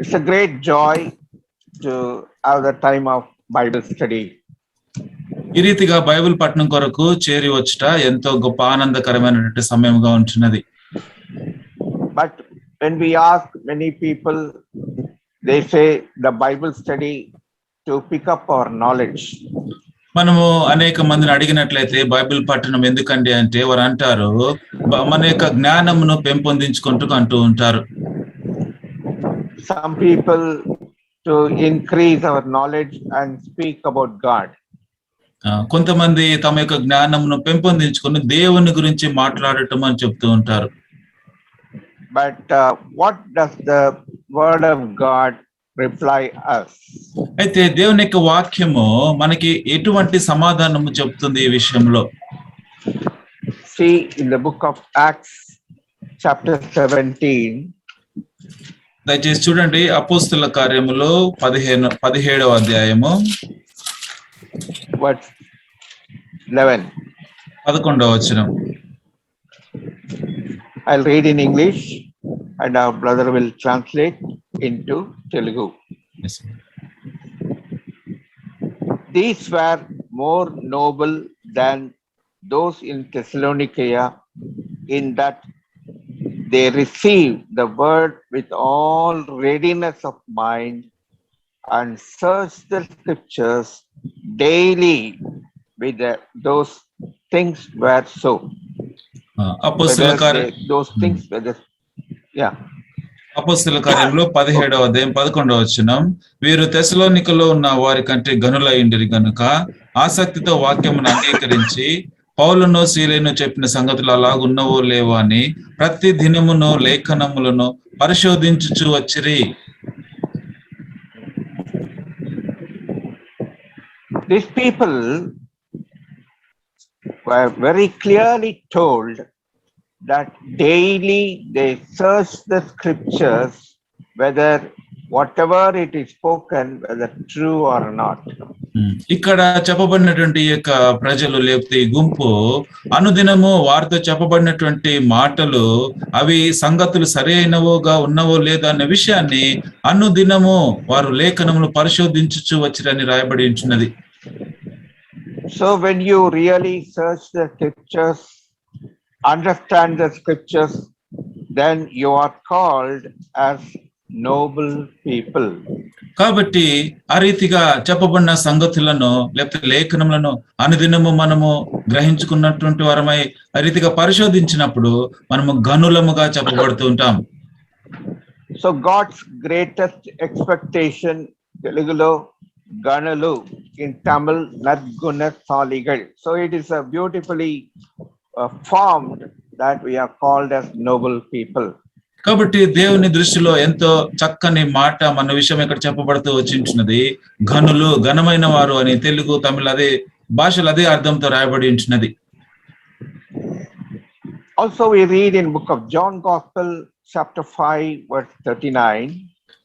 It's a great joy to have the time of Bible study. ఈ రీతిగా Bible పఠనం కొరకు చేరి వచ్చుట ఎంతో గొప్ప ఆనందకరమైనటువంటి సమయంగా ఉంటున్నది. But when we ask many people, they say the Bible study to pick up our knowledge. మనము అనేక మందిని అడిగినట్లయితే బైబిల్ పఠనం ఎందుకండి అంటే వారు అంటారు మన యొక్క జ్ఞానమును పెంపొందించుకుంటూ అంటూ ఉంటారు. Some people to increase our knowledge and speak about God. కొంతమంది తమ యొక్క జ్ఞానమును పెంపొందించుకొని దేవుని గురించి మాట్లాడటం అని చెప్తూ ఉంటారు. But what does the word of God reply us? అయితే దేవుని యొక్క వాక్యము మనకి ఎటువంటి సమాధానము చెప్తుంది ఈ విషయంలో? See in the book of Acts chapter 17. దయచేసి చూడండి అపోస్తలుల కార్యములు 17వ అధ్యాయము verse 11. 11వ వచనం. I'll read in English and our brother will translate into Telugu. Yes. These were more noble than those in Thessalonica, in that they received the word with all readiness of mind and searched the scriptures daily whether those things were so. అపోస్తలుల కార్యంలో 17వ అధ్యాయం 11వ వచనం. వీరు తెస్సలోనికలో ఉన్న వారి కంటే గనులైండిరి గనుక ఆసక్తితో వాక్యమును అంగీకరించి పౌలును సీలేను చెప్పిన సంగతులు అలాగున్నవో లేవో అని ప్రతి దినమును లేఖనములను పరిశోధించుచు వచ్చిరి. These people were very clearly told that daily they search the scriptures whether whatever it is spoken whether true or not. ఇక్కడ చెప్పబడినటువంటి యొక్క ప్రజలు లేకపోతే ఈ గుంపు అనుదినము వారితో చెప్పబడినటువంటి మాటలు అవి సంగతులు సరైనవోగా ఉన్నవో లేదో అనే విషయాన్ని అనుదినము వారు లేఖనములు పరిశోధించుచు వచ్చిరని రాయబడి ఉంటున్నది. So when you really search the scriptures, understand the scriptures, then you are called as noble people. కాబట్టి ఆ రీతిగా చెప్పబడిన సంగతులను లేకపోతే లేఖనములను అనుదినము మనము గ్రహించుకున్నటువంటి వారమై ఆ రీతిగా పరిశోధించినప్పుడు మనము గనులముగా చెప్పబడుతూ ఉంటాం. So God's greatest expectation, Telugulo Ganalu, in Tamil Nadguna Saligal. So it is a beautifully formed that we are called as noble people. కాబట్టి దేవుని దృష్టిలో ఎంతో చక్కని మాట మన విషయం ఇక్కడ చెప్పబడుతూ వచ్చింటున్నది. ఘనులు ఘనమైన వారు అని తెలుగు తమిళ అదే భాషలు అదే అర్థంతో రాయబడి ఉంటున్నది. Also we read in book of John Gospel chapter 5 verse 39.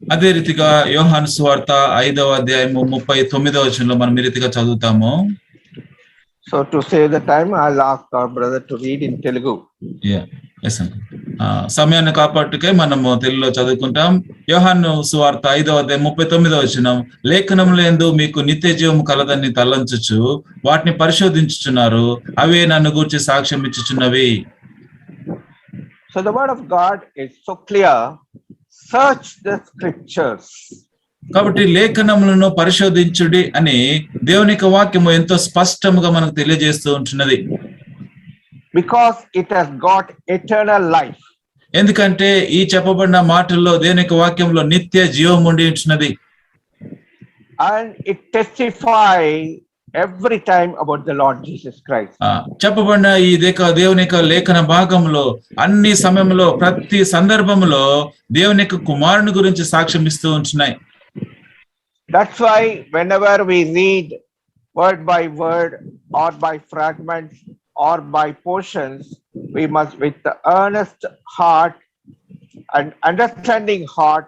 అదే రీతిగా యోహాను సువార్త 5వ అధ్యాయము 39వ వచనంలో మనం ఈ రీతిగా చదువుతాము. So to save the time, I'll ask our brother to read in Telugu. Yes, సమయాన్ని కాపాటుకే మనము తెలుగులో చదువుకుంటాం. యోహాను సువార్త 5వ అధ్యాయం 39వ వచనం. లేఖనములందు మీకు నిత్య జీవము కలదని తలంచుచు వాటిని పరిశోధించుచున్నారు, అవే నన్ను గూర్చి సాక్ష్యం ఇచ్చుచున్నవి. So the word of God is so clear. Search the scriptures. కాబట్టి లేఖనములను పరిశోధించుడి అని దేవుని యొక్క వాక్యము ఎంతో స్పష్టంగా మనకు తెలియజేస్తూ ఉంటున్నది. Because it has got eternal life. ఎందుకంటే ఈ చెప్పబడిన మాటల్లో దేవుని యొక్క వాక్యంలో నిత్య జీవం ఉండి ఉంటున్నది. And it testifies every time about the Lord Jesus Christ. చెప్పబడిన ఈ దేవుని యొక్క లేఖన భాగంలో అన్ని సమయంలో ప్రతి సందర్భంలో దేవుని యొక్క కుమారుని గురించి సాక్ష్యం ఇస్తూ ఉంటున్నాయి. That's why whenever we read word by word or by fragments or by portions, we must with the earnest heart and understanding heart,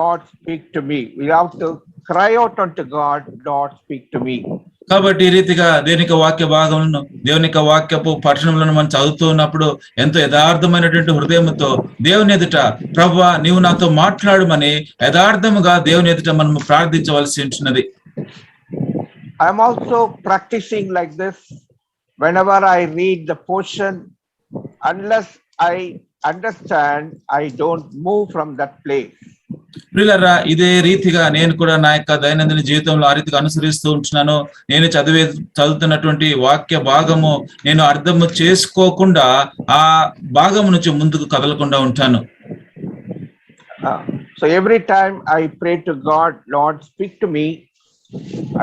Lord speak to me. We have to cry out unto God, Lord speak to me. కాబట్టి ఈ రీతిగా దేవుని యొక్క వాక్య భాగములను దేవుని యొక్క వాక్యపు పఠనములను మనం చదువుతూ ఉన్నప్పుడు ఎంతో యథార్థమైనటువంటి హృదయంతో దేవుని ఎదుట ప్రభువా నీవు నాతో మాట్లాడమని యథార్థముగా దేవుని ఎదుట మనం ప్రార్థించవలసి ఉంటున్నది. I am also practicing like this whenever I read the portion. Unless I understand, I don't move from that place. ప్రియులారా, ఇదే రీతిగా నేను కూడా నా యొక్క దైనందిన జీవితంలో ఆ రీతిగా అనుసరిస్తూ ఉంటున్నాను. నేను చదువుతున్నటువంటి వాక్య భాగము నేను అర్థము చేసుకోకుండా ఆ భాగము నుంచి ముందుకు కదలకుండా ఉంటాను. So every time I pray to God, Lord, speak to me,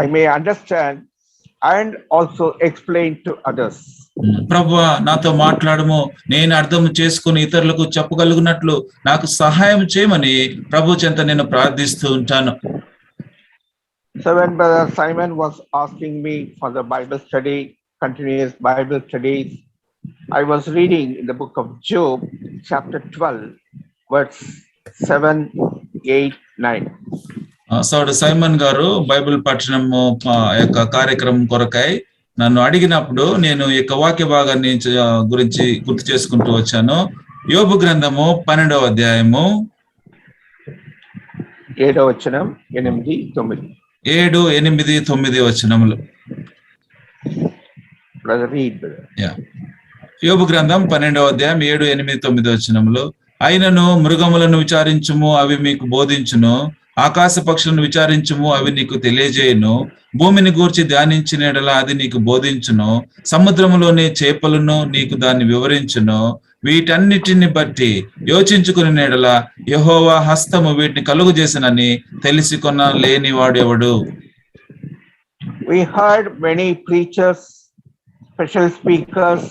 I may understand and also explain to others. ప్రభువా నాతో మాట్లాడము, నేను అర్థం చేసుకుని ఇతరులకు చెప్పగలుగునట్లు నాకు సహాయం చేయమని ప్రభు చెంత నేను ప్రార్థిస్తూ ఉంటాను. So when Brother Simon was asking me for the Bible study, continuous Bible studies, I was reading in the book of Job, chapter 12, verse 7, 8, 9. సోదరుడు సైమన్ గారు బైబిల్ పఠనము యొక్క కార్యక్రమం కొరకై నన్ను అడిగినప్పుడు నేను ఈ యొక్క వాక్య భాగాన్ని గురించి గుర్తు చేసుకుంటూ వచ్చాను. యోబు గ్రంథము 12వ అధ్యాయము 7వ వచనం 8, 9. 7, 8, 9 వచనములు. Brother, read, brother. యోబు గ్రంథం 12వ అధ్యాయం 7, 8, 9 వచనములు. అయినను మృగములను విచారించుము, అవి మీకు బోధించును. ఆకాశ పక్షులను విచారించుము, అవి నీకు తెలియజేయును. భూమిని గూర్చి ధ్యానించిన ఎడల అది నీకు బోధించును. సముద్రములోని చేపలను నీకు దాన్ని వివరించును. వీటన్నిటిని బట్టి యోచించుకుని ఎడల యెహోవా హస్తము వీటిని కలుగు చేసినని తెలిసికొన లేనివాడు ఎవడు? We heard many preachers, special speakers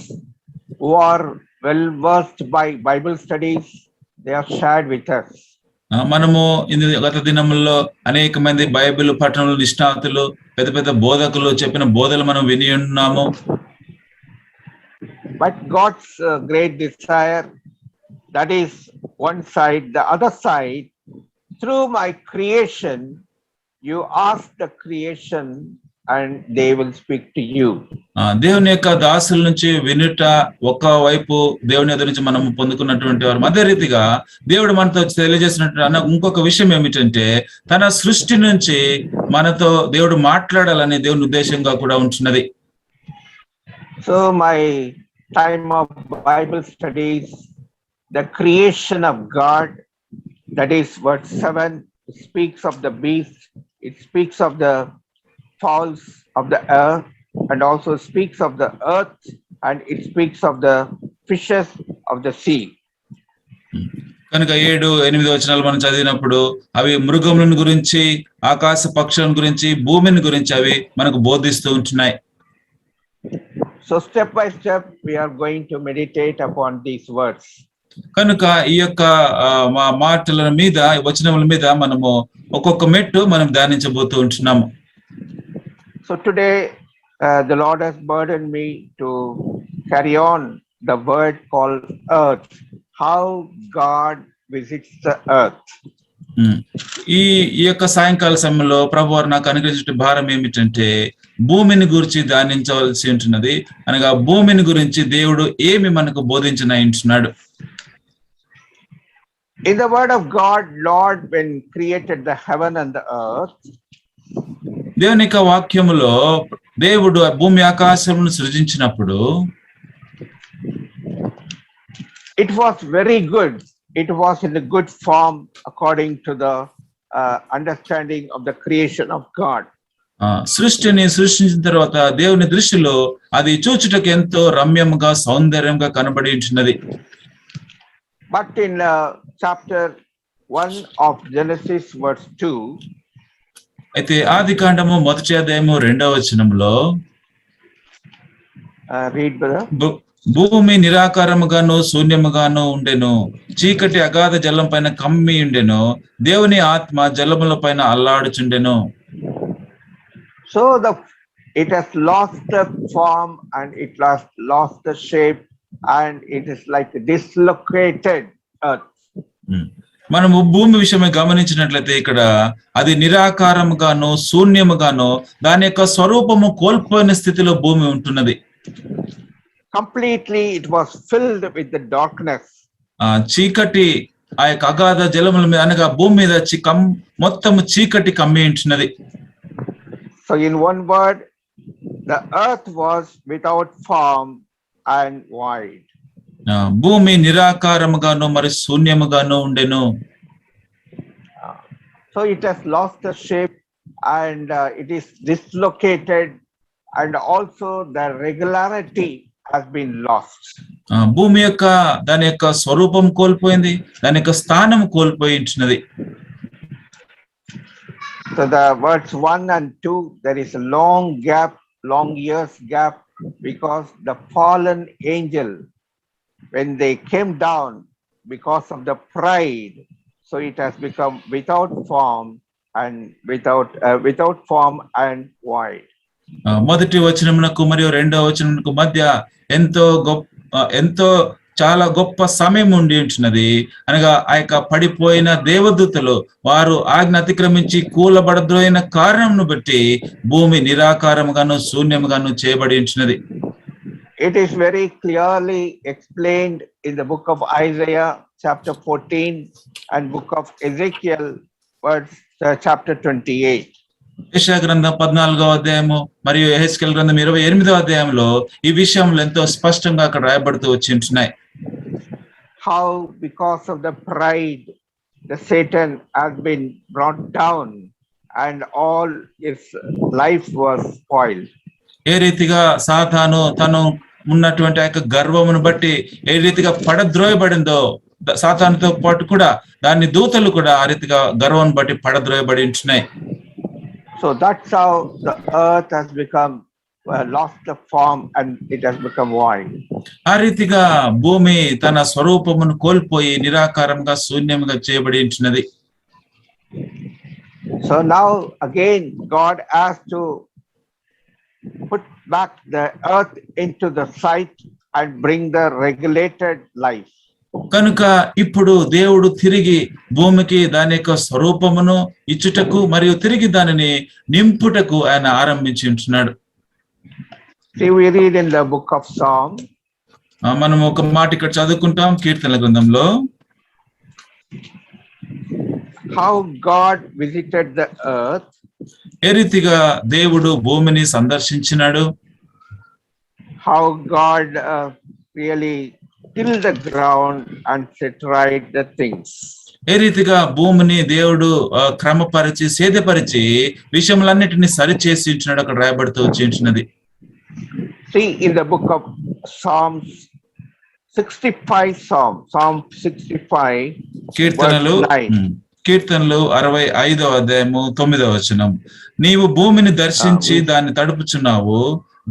who are well versed by Bible studies. They are shared with us. మనము గత దినముల్లో అనేక మంది బైబిల్ పఠనలు నిష్ణాతులు, పెద్ద పెద్ద బోధకులు చెప్పిన బోధలు మనం విని ఉన్నాము. But God's great desire, that is one side. The other side, through my creation, you ask the creation and they will speak to you. దేవుని యొక్క దాసుల నుంచి వినుట ఒక వైపు, దేవుని ఎదురు నుంచి మనం పొందుకున్నటువంటి వారు. అదే రీతిగా దేవుడు మనతో తెలియజేసినట్టు ఇంకొక విషయం ఏమిటంటే, తన సృష్టి నుంచి మనతో దేవుడు మాట్లాడాలని దేవుని ఉద్దేశంగా కూడా ఉంటున్నది. So my time of Bible studies, the creation of God, that is verse 7, speaks of the beast, it speaks of the fowls of the earth, and also speaks of the earth, and it speaks of the fishes of the sea. కనుక 7, 8 వచనాలు మనం చదివినప్పుడు అవి మృగములను గురించి, ఆకాశ పక్షుల గురించి, భూమిని గురించి అవి మనకు బోధిస్తూ ఉంటున్నాయి. So step by step we are going to meditate upon these words. కనుక ఈ యొక్క మాటల మీద, వచనముల మీద మనము ఒక్కొక్క మెట్టు మనం ధ్యానించబోతూ ఉంటున్నాము. So today the Lord has burdened me to carry on the word called earth, how God visits the earth. ఈ యొక్క సాయంకాల సమయంలో ప్రభువారు నాకు అనుగ్రహించిన భారం ఏమిటంటే, భూమిని గురించి ధ్యానించవలసి ఉంటున్నది. అనగా భూమిని గురించి దేవుడు ఏమి మనకు బోధించిన ఉంటున్నాడు. In the word of God, Lord, when created the heaven and the earth, దేవుని యొక్క వాక్యములో దేవుడు భూమి ఆకాశమును సృజించినప్పుడు, it was very good. It was in a good form according to the understanding of the creation of God. సృష్టిని సృష్టించిన తర్వాత దేవుని దృష్టిలో అది చూచుటకు ఎంతో రమ్యంగా, సౌందర్యంగా కనబడి ఉంటున్నది. But in chapter 1 of Genesis verse 2, అయితే ఆది కాండము 1వ అధ్యాయము 2వ వచనంలో, read brother. భూమి నిరాకారముగాను శూన్యముగాను ఉండెను, చీకటి అగాధ జలం పైన కమ్మి ఉండెను, దేవుని ఆత్మ జలముల పైన అల్లాడుచుండెను. So it has lost the form and it lost the shape and it is like a dislocated earth. మనము భూమి విషయమే గమనించినట్లయితే ఇక్కడ అది నిరాకారముగాను శూన్యముగాను దాని యొక్క స్వరూపము కోల్పోయిన స్థితిలో భూమి ఉంటున్నది. Completely it was filled with the darkness. చీకటి ఆ యొక్క అగాధ జలముల మీద అనగా భూమి మీద మొత్తము చీకటి కమ్మి ఉంటున్నది. So in one word, the earth was without form and void. భూమి నిరాకారముగాను మరి శూన్యముగాను ఉండెను. So it has lost the shape and it is dislocated, and also the regularity has been lost. భూమి యొక్క దాని యొక్క స్వరూపం కోల్పోయింది, దాని యొక్క స్థానం కోల్పోయి ఉంటున్నది. So the words 1 and 2, there is a long years gap, because the fallen angel, when they came down because of the pride, so it has become without form and void. మొదటి వచనమునకు మరియు రెండవ వచనమునకు మధ్య ఎంతో చాలా గొప్ప సమయం ఉండి ఉంటున్నది. అనగా ఆ యొక్క పడిపోయిన దేవదూతలు వారు ఆజ్ఞ అతిక్రమించి కూలబడద్రోయిన కారణంను బట్టి భూమి నిరాకారముగాను శూన్యముగాను చేయబడి ఉంటున్నది. It is very clearly explained in the book of Isaiah chapter 14 and book of Ezekiel chapter 28. యెషయా గ్రంథం 14వ అధ్యాయము మరియు యెహెజ్కేలు గ్రంథం 28వ అధ్యాయంలో ఈ విషయంలో ఎంతో స్పష్టంగా అక్కడ రాయబడుతూ వచ్చి ఉంటున్నాయి. How because of the pride the Satan has been brought down and all his life was spoiled. ఏ రీతిగా సాతాను తను ఉన్నటువంటి ఆ యొక్క గర్వమును బట్టి ఏ రీతిగా పడద్రోయబడిందో, సాతానుతో పాటు కూడా దాని దూతలు కూడా ఆ రీతిగా గర్వం బట్టి పడద్రోయబడి ఉంటున్నాయి. So that's how the earth has become lost the form and it has become void. ఆ రీతిగా భూమి తన స్వరూపమును కోల్పోయి నిరాకారంగా శూన్యముగా చేయబడి ఉంటున్నది. So now again God has to put back the earth into the sight and bring the regulated life. కనుక ఇప్పుడు దేవుడు తిరిగి భూమికి దాని యొక్క స్వరూపమును ఇచ్చుటకు మరియు తిరిగి దానిని నింపుటకు ఆయన ఆరంభించి ఉంటున్నాడు. See, we read in the book of Psalms. మనం ఒక మాట ఇక్కడ చదువుకుంటాం కీర్తనల గ్రంథంలో. How God visited the earth. ఏ రీతిగా దేవుడు భూమిని సందర్శించినాడు. How God really tilled the ground and set right the things. ఏ రీతిగా భూమిని దేవుడు క్రమపరిచి సేదపరిచి విషయములన్నిటిని సరిచేసి ఉంటున్నాడు అక్కడ రాయబడుతూ వచ్చి ఉంటున్నది. See, in the book of Psalms 65, Psalm 65, కీర్తనలు 65వ అధ్యాయము 9వ వచనం. నీవు భూమిని దర్శించి దాన్ని తడుపుచున్నావు,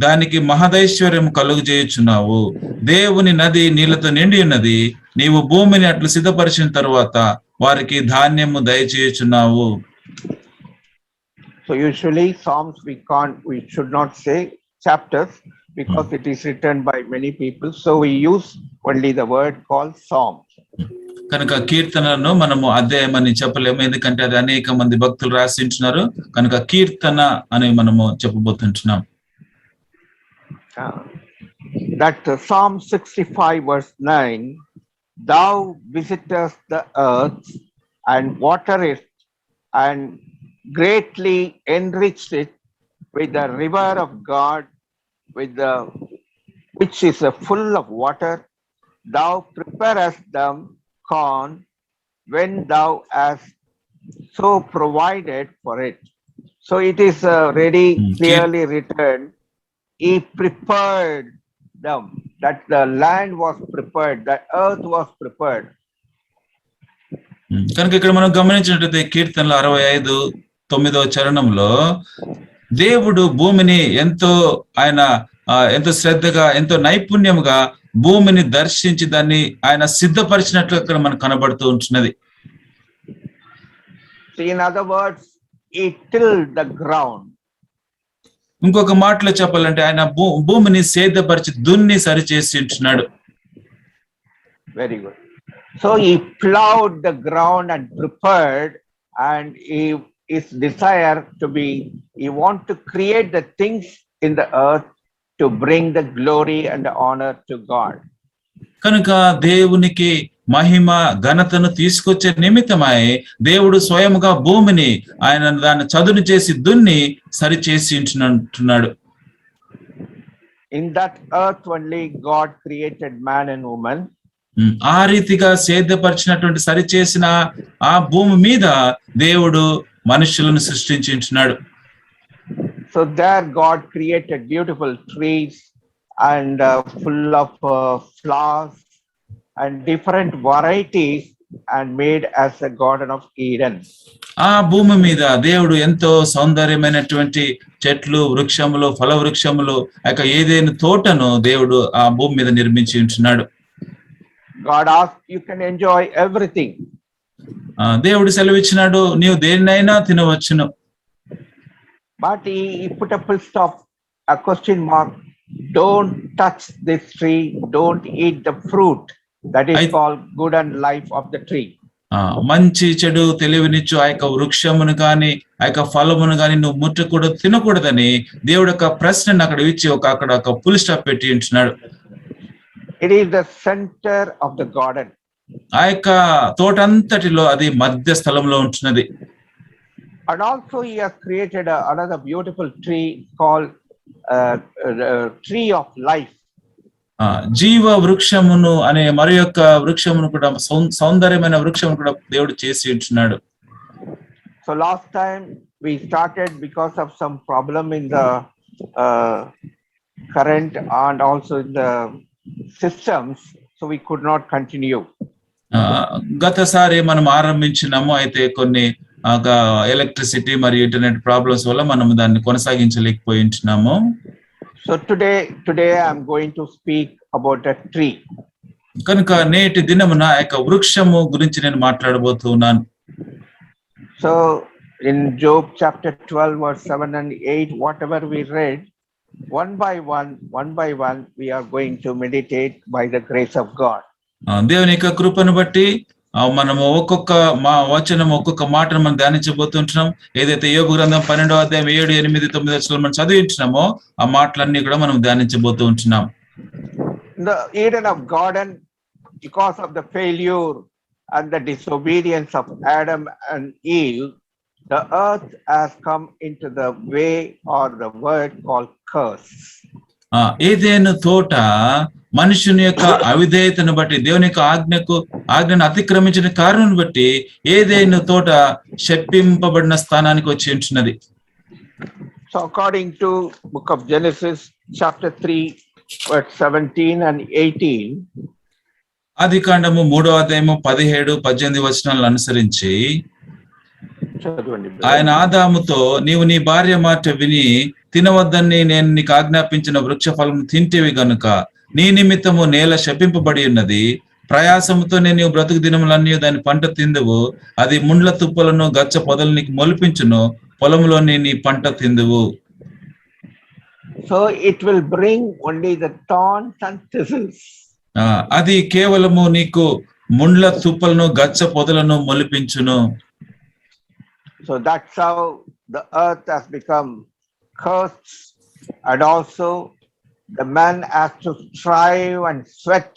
దానికి మహదైశ్వర్యం కలుగు చేయుచున్నావు. దేవుని నది నీళ్లతో నిండి ఉన్నది. నీవు భూమిని అట్లు సిద్ధపరిచిన తరువాత వారికి ధాన్యము దయచేయుచున్నావు. So usually Psalms we should not say chapters because it is written by many people. So we use only the word called Psalms. కనుక కీర్తనను మనము అధ్యాయం అని చెప్పలేము, ఎందుకంటే అది అనేక మంది భక్తులు రాసింటున్నారు. కనుక కీర్తన అని మనము చెప్పబోతుంటున్నాం. That Psalm 65 verse 9, thou visitest the earth and water it and greatly enriched it with the river of God, which is full of water. Thou preparest them corn when thou hast so provided for it. So it is already clearly written, he prepared them, that the land was prepared, the earth was prepared. కనుక ఇక్కడ మనం గమనించినట్లయితే కీర్తనలు 65:9వ చరణంలో దేవుడు భూమిని ఎంతో శ్రద్ధగా ఎంతో నైపుణ్యముగా భూమిని దర్శించి దాన్ని ఆయన సిద్ధపరిచినట్లు అక్కడ మనకు కనబడుతూ ఉంటున్నది. In other words, he tilled the ground. ఇంకొక మాటలో చెప్పాలంటే ఆయన భూమిని సేద్యపరిచి దున్ని సరిచేసి ఉంటున్నాడు. Very good. So he plowed the ground and prepared, and his desire to be, he want to create the things in the earth to bring the glory and the honor to God. కనుక దేవునికి మహిమ ఘనతను తీసుకొచ్చే నిమిత్తమై దేవుడు స్వయముగా భూమిని ఆయన దాన్ని చదును చేసి దున్ని సరిచేసి ఉంటున్నాడు. In that earth only God created man and woman. ఆ రీతిగా సేద్యపరిచినటువంటి సరిచేసిన ఆ భూమి మీద దేవుడు మనుషులను సృష్టించి ఉంటున్నాడు. So there God created beautiful trees and full of flowers and different varieties and made as a garden of Eden. ఆ భూమి మీద దేవుడు ఎంతో సౌందర్యమైనటువంటి చెట్లు, వృక్షములు, ఫల వృక్షములు, ఏదైనా తోటను దేవుడు ఆ భూమి మీద నిర్మించి ఉంటున్నాడు. God asked, you can enjoy everything. దేవుడు సెలవిచ్చినాడు, నీవు దేన్నైనా తినవచ్చును. But he put a full stop, a question mark. Don't touch this tree. Don't eat the fruit that is called good and life of the tree. మంచి చెడు తెలివినిచ్చు ఆ యొక్క వృక్షమును గాని ఆ యొక్క ఫలమును గాని నువ్వు ముట్టకూడదు, తినకూడదని దేవుడు ఒక ప్రశ్నను అక్కడ ఇచ్చి అక్కడ ఒక ఫుల్ స్టాప్ పెట్టి ఉంటున్నాడు. It is the center of the garden. ఆ యొక్క తోటంతటిలో అది మధ్య స్థలంలో ఉంటున్నది. And also he has created another beautiful tree called tree of life. జీవ వృక్షమును అనే మరి యొక్క వృక్షమును కూడా సౌందర్యమైన వృక్షమును కూడా దేవుడు చేసి ఉంటున్నాడు. So last time we started because of some problem in the current and also in the systems, so we could not continue. గతసారి మనం ఆరంభించినాము, అయితే కొన్ని ఎలక్ట్రిసిటీ మరియు ఇంటర్నెట్ ప్రాబ్లమ్స్ వల్ల మనం దాన్ని కొనసాగించలేకపోయి ఉంటున్నాము. So today I am going to speak about a tree. కనుక నేటి దినమున ఆ యొక్క వృక్షము గురించి నేను మాట్లాడబోతున్నాను. So in Job chapter 12 verse 7 and 8, whatever we read, one by one we are going to meditate by the grace of God. దేవుని యొక్క కృపను బట్టి మనము ఒక్కొక్క వచనం ఒక్కొక్క మాటను మనం ధ్యానించబోతుంటున్నాం. ఏదైతే యోబు గ్రంథం 12వ అధ్యాయం 7, 8, 9 వచనాలు మనం చదివించినామో ఆ మాటలన్నీ కూడా మనం ధ్యానించబోతూ ఉంటున్నాం. The Eden of garden, because of the failure and the disobedience of Adam and Eve, the earth has come into the way or the word called curse. Eden తోట మనుషుని యొక్క అవిధేయతను బట్టి, దేవుని యొక్క ఆజ్ఞను అతిక్రమించిన కారణం బట్టి ఏదేను తోట శపింపబడిన స్థానానికి వచ్చి ఉంటున్నది. So according to book of Genesis chapter 3 verse 17 and 18, ఆదికాండము 3వ అధ్యాయము 17, 18 వచనాలను అనుసరించి ఆయన ఆదాముతో, నీవు నీ భార్య మాట విని తినవద్దని నేను నీకు ఆజ్ఞాపించిన వృక్ష ఫలము తింటేవి గనుక నీ నిమిత్తము నేల శపింపబడి ఉన్నది. ప్రయాసముతోనే నీవు బ్రతుకు దినములన్నీ దాని పంట తిందువు. అది ముండ్ల తుప్పలను గచ్చ పొదలు నీకు మొలిపించును. పొలంలోని నీ పంట తిందువు. So it will bring only the thorns and thistles. అది కేవలము నీకు ముండ్ల తుప్పలను గచ్చ పొదలను మొలిపించును. So that's how the earth has become cursed, and also the man has to strive and sweat.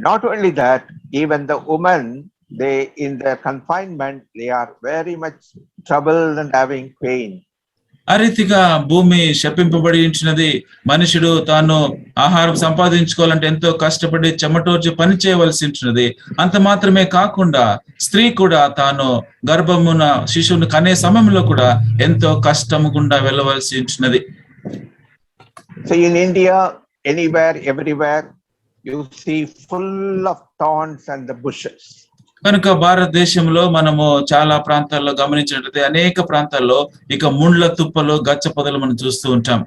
Not only that, even the woman, they in their confinement, they are very much troubled and having pain. ఆ రీతిగా భూమి శపింపబడి ఉంటున్నది. మనుషుడు తాను ఆహారం సంపాదించుకోవాలంటే ఎంతో కష్టపడి చెమటోర్చి పని చేయవలసి ఉంటున్నది. అంత మాత్రమే కాకుండా స్త్రీ కూడా తాను గర్భమున శిశువును కనే సమయంలో కూడా ఎంతో కష్టము గుండా వెళ్ళవలసి ఉంటున్నది. So in India, anywhere, everywhere, you see full of thorns and the bushes. కనుక భారతదేశంలో మనము చాలా ప్రాంతాల్లో గమనించినట్లయితే అనేక ప్రాంతాల్లో ఇక ముండ్ల తుప్పలు గచ్చ పొదలు మనం చూస్తూ ఉంటాం.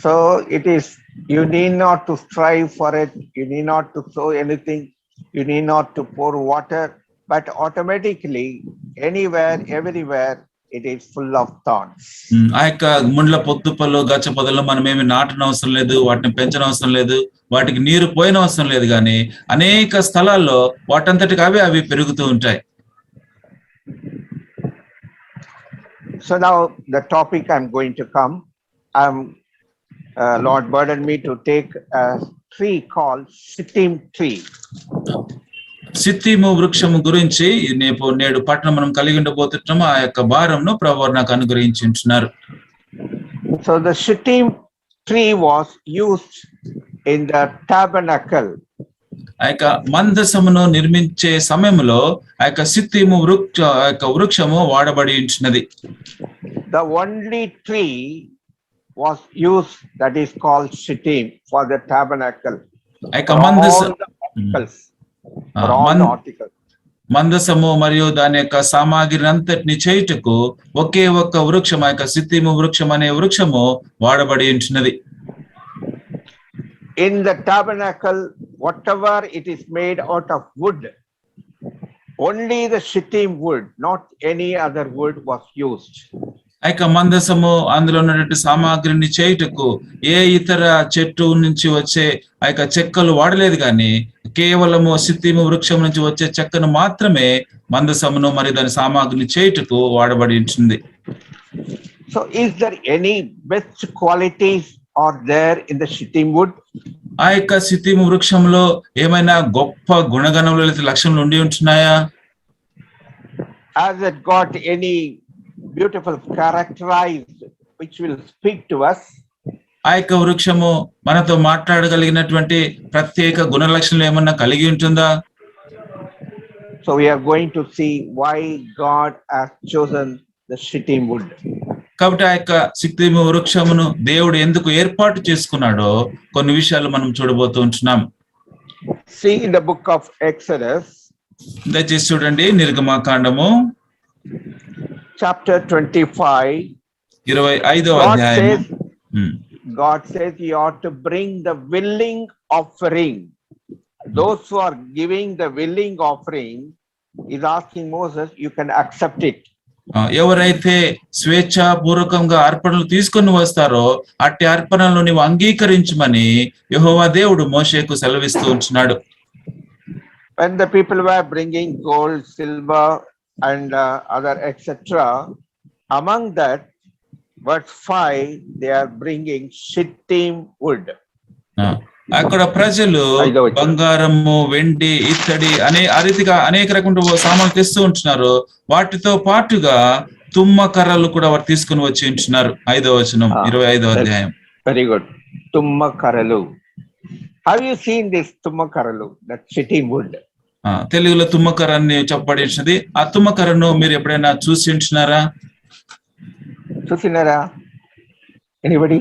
So it is, you need not to strive for it, you need not to sow anything, you need not to pour water, but automatically anywhere, everywhere, it is full of thorns. ఆ యొక్క ముండ్ల పొద్దుపలు గచ్చ పొదలు మనం ఏమి నాటనవసరం లేదు, వాటిని పెంచనవసరం లేదు, వాటికి నీరు పోయినవసరం లేదు, కానీ అనేక స్థలాల్లో వాటంతటికి అవి పెరుగుతూ ఉంటాయి. So now the topic I'm going to come, Lord burdened me to take a tree called Shittim tree. సిత్తిము వృక్షము గురించి నేడు పట్టణం మనం కలిగి ఉండబోతున్నాము. ఆ యొక్క భారంను ప్రభువు నాకు అనుగ్రహించి ఉంటున్నారు. So the Shittim tree was used in the tabernacle. ఆ యొక్క మందసమును నిర్మించే సమయంలో ఆ యొక్క సిత్తిము వృక్షము వాడబడి ఉంటున్నది. The only tree was used that is called Shittim for the tabernacle. ఆ యొక్క మందసము మరియు దాని యొక్క సామాగ్రిని అంతటిని చేయుటకు ఒకే ఒక్క వృక్షం, ఆ యొక్క సిత్తిము వృక్షం అనే వృక్షము వాడబడి ఉంటున్నది. In the tabernacle, whatever it is made out of wood, only the Shittim wood, not any other wood was used. ఆ యొక్క మందసము అందులో ఉన్నటువంటి సామాగ్రిని చేయుటకు ఏ ఇతర చెట్టు నుంచి వచ్చే ఆ యొక్క చెక్కలు వాడలేదు, కానీ కేవలము సిత్తిము వృక్షం నుంచి వచ్చే చెక్కను మాత్రమే మందసమును మరియు దాని సామాగ్రిని చేయుటకు వాడబడి ఉంటుంది. So is there any best qualities are there in the Shittim wood? ఆ యొక్క సిత్తిము వృక్షంలో ఏమైనా గొప్ప గుణగణములు లేదా లక్షణాలు ఉండి ఉంటున్నాయా? Has it got any beautiful characterized which will speak to us? ఆ యొక్క వృక్షము మనతో మాట్లాడగలిగినటువంటి ప్రత్యేక గుణ లక్షణాలు ఏమన్నా కలిగి ఉంటుందా? So we are going to see why God has chosen the Shittim wood. కాబట్టి ఆ యొక్క సిత్తిము వృక్షమును దేవుడు ఎందుకు ఏర్పాటు చేసుకున్నాడో కొన్ని విషయాలు మనం చూడబోతూ ఉంటున్నాం. See in the book of Exodus, దయచేసి చూడండి, నిర్గమకాండము chapter 25, 25వ అధ్యాయం. God says you ought to bring the willing offering. Those who are giving the willing offering is asking Moses, you can accept it. ఎవరైతే స్వేచ్ఛాపూర్వకంగా అర్పణలు తీసుకొని వస్తారో అట్టి అర్పణలను నీవు అంగీకరించమని యెహోవా దేవుడు మోషేకు సెలవిస్తూ ఉంటున్నాడు. When the people were bringing gold, silver and other etc., among that verse 5 they are bringing Shittim wood. అక్కడ ప్రజలు బంగారము, వెండి, ఇత్తడి ఆ రీతిగా అనేక రకమైన సామాన్లు తెస్తూ ఉంటున్నారు. వాటితో పాటుగా తుమ్మ కర్రలు కూడా వారు తీసుకుని వచ్చి ఉంటున్నారు. 5వ వచనం 25వ అధ్యాయం. Very good. తుమ్మ కర్రలు. Have you seen this తుమ్మ కర్రలు, that Shittim wood? తెలుగులో తుమ్మ కర్రని చెప్పబడినది. ఆ తుమ్మ కర్రను మీరు ఎప్పుడైనా చూసి ఉంటున్నారా? చూసినారా? Anybody?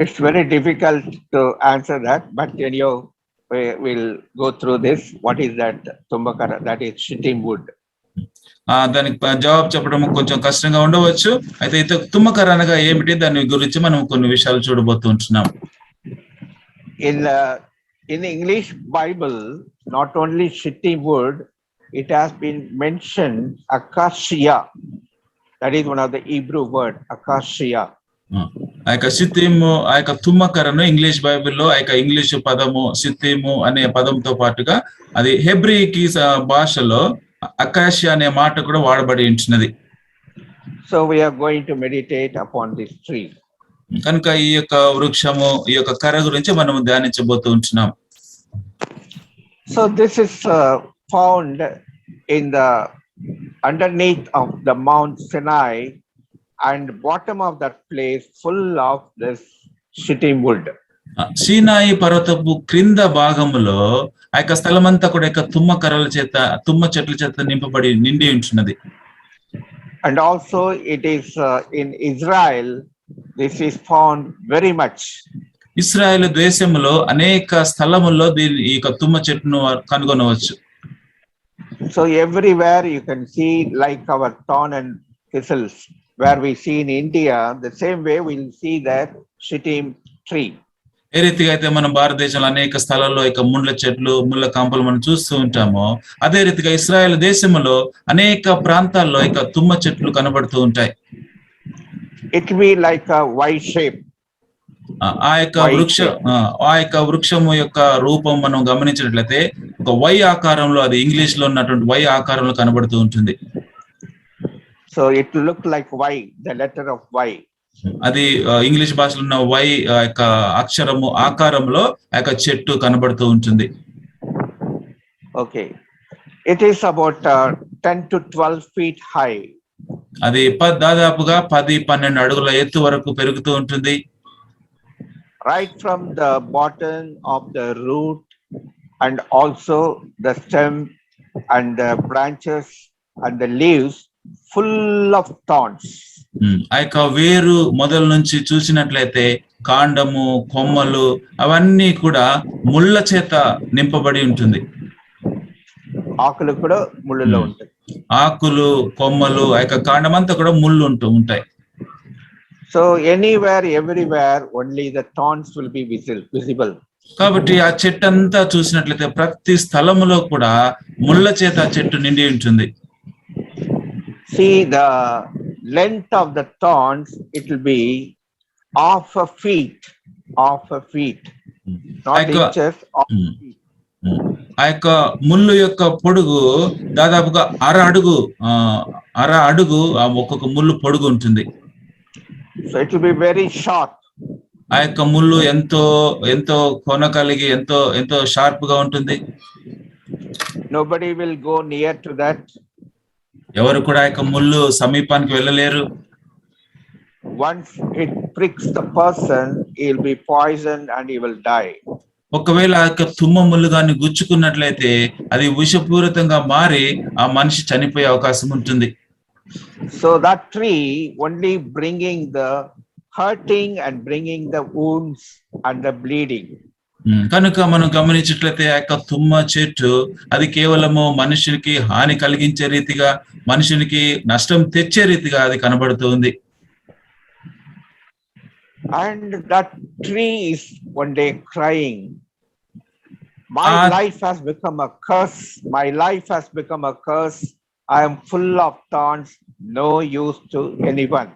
It's very difficult to answer that, but anyhow, we'll go through this. What is that tumbakara? That is Shittim wood. దానికి జవాబు చెప్పడం కొంచెం కష్టంగా ఉండవచ్చు. అయితే తుమ్మకర్ర అనగా ఏమిటి, దాని గురించి మనం కొన్ని విషయాలు చూడబోతూ ఉంటున్నాం. In English Bible, not only Shittim wood, it has been mentioned acacia. That is one of the Hebrew word, acacia. ఆ యొక్క సిత్తిము, ఆ యొక్క తుమ్మకర్రను ఇంగ్లీష్ బైబిల్లో ఆ యొక్క ఇంగ్లీషు పదము సిత్తిము అనే పదంతో పాటుగా అది హెబ్రీకి భాషలో అకాషియా అనే మాట కూడా వాడబడి ఉంటున్నది. So we are going to meditate upon this tree. కనుక ఈ యొక్క వృక్షము, ఈ యొక్క కర్ర గురించి మనం ధ్యానించబోతూ ఉంటున్నాం. So this is found in the underneath of the Mount Sinai, and bottom of that place full of this Shittim wood. సీనాయి పర్వతపు క్రింద భాగములో ఆ యొక్క స్థలమంతా కూడా యొక్క తుమ్మ కర్రల చేత, తుమ్మ చెట్ల చేత నిండి ఉంటున్నది. And also it is in Israel, this is found very much. ఇశ్రాయేలు దేశంలో అనేక స్థలముల్లో ఈ యొక్క తుమ్మ చెట్టును కనుగొనవచ్చు. So everywhere you can see, like our thorn and thistles where we see in India, the same way we'll see that Shittim tree. ఏ రీతిగా అయితే మనం భారతదేశంలో అనేక స్థలాల్లో ఇక ముళ్ళ చెట్లు, ముళ్ళ కంపలు మనం చూస్తూ ఉంటామో, అదే రీతిగా ఇశ్రాయేల్ దేశంలో అనేక ప్రాంతాల్లో ఇక తుమ్మ చెట్లు కనబడుతూ ఉంటాయి. It will be like a Y shape. ఆ యొక్క Y shape. ఆ యొక్క వృక్షము యొక్క రూపం మనం గమనించినట్లయితే ఒక వై ఆకారంలో, అది ఇంగ్లీష్ లో ఉన్నటువంటి వై ఆకారంలో కనబడుతూ ఉంటుంది. So it will look like Y, the letter of Y. అది ఇంగ్లీష్ భాషలో ఉన్న వై యొక్క అక్షరము ఆకారంలో ఆ యొక్క చెట్టు కనబడుతూ ఉంటుంది. Okay. It is about 10 to 12 feet high. అది దాదాపుగా 10-12 అడుగుల ఎత్తు వరకు పెరుగుతూ ఉంటుంది. Right from the bottom of the root and also the stem and the branches and the leaves full of thorns. ఆ యొక్క వేరు మొదల నుంచి చూసినట్లయితే కాండము, కొమ్మలు అవన్నీ కూడా ముళ్ళ చేత నింపబడి ఉంటుంది. ఆకులు కూడా ముళ్ళలో ఉంటాయి. ఆకులు, కొమ్మలు, ఆ యొక్క కాండం అంతా కూడా ముళ్ళు ఉంటాయి. So anywhere, everywhere, only the thorns will be visible. కాబట్టి ఆ చెట్టు అంతా చూసినట్లయితే ప్రతి స్థలములో కూడా ముళ్ళ చేత ఆ చెట్టు నిండి ఉంటుంది. See the length of the thorns, it will be half a feet, not inches, half a feet. ఆ యొక్క ముళ్ళు యొక్క పొడుగు దాదాపుగా అర అడుగు ఒక్కొక్క ముళ్ళు పొడుగు ఉంటుంది. So it will be very sharp. ఆ యొక్క ముళ్ళు ఎంతో కొన కలిగి ఎంతో షార్ప్ గా ఉంటుంది. Nobody will go near to that. ఎవరు కూడా ఆ యొక్క ముళ్ళు సమీపానికి వెళ్ళలేరు. Once it pricks the person, he will be poisoned and he will die. ఒకవేళ ఆ యొక్క తుమ్మ ముళ్ళు గాని గుచ్చుకున్నట్లయితే అది విషపూరితంగా మారి ఆ మనిషి చనిపోయే అవకాశం ఉంటుంది. So that tree only bringing the hurting and bringing the wounds and the bleeding. కనుక మనం గమనించినట్లయితే ఆ యొక్క తుమ్మ చెట్టు అది కేవలము మనుషునికి హాని కలిగించే రీతిగా, మనుషునికి నష్టం తెచ్చే రీతిగా అది కనబడుతుంది. And that tree is one day crying, my life has become a curse, my life has become a curse, I am full of thorns, no use to anyone.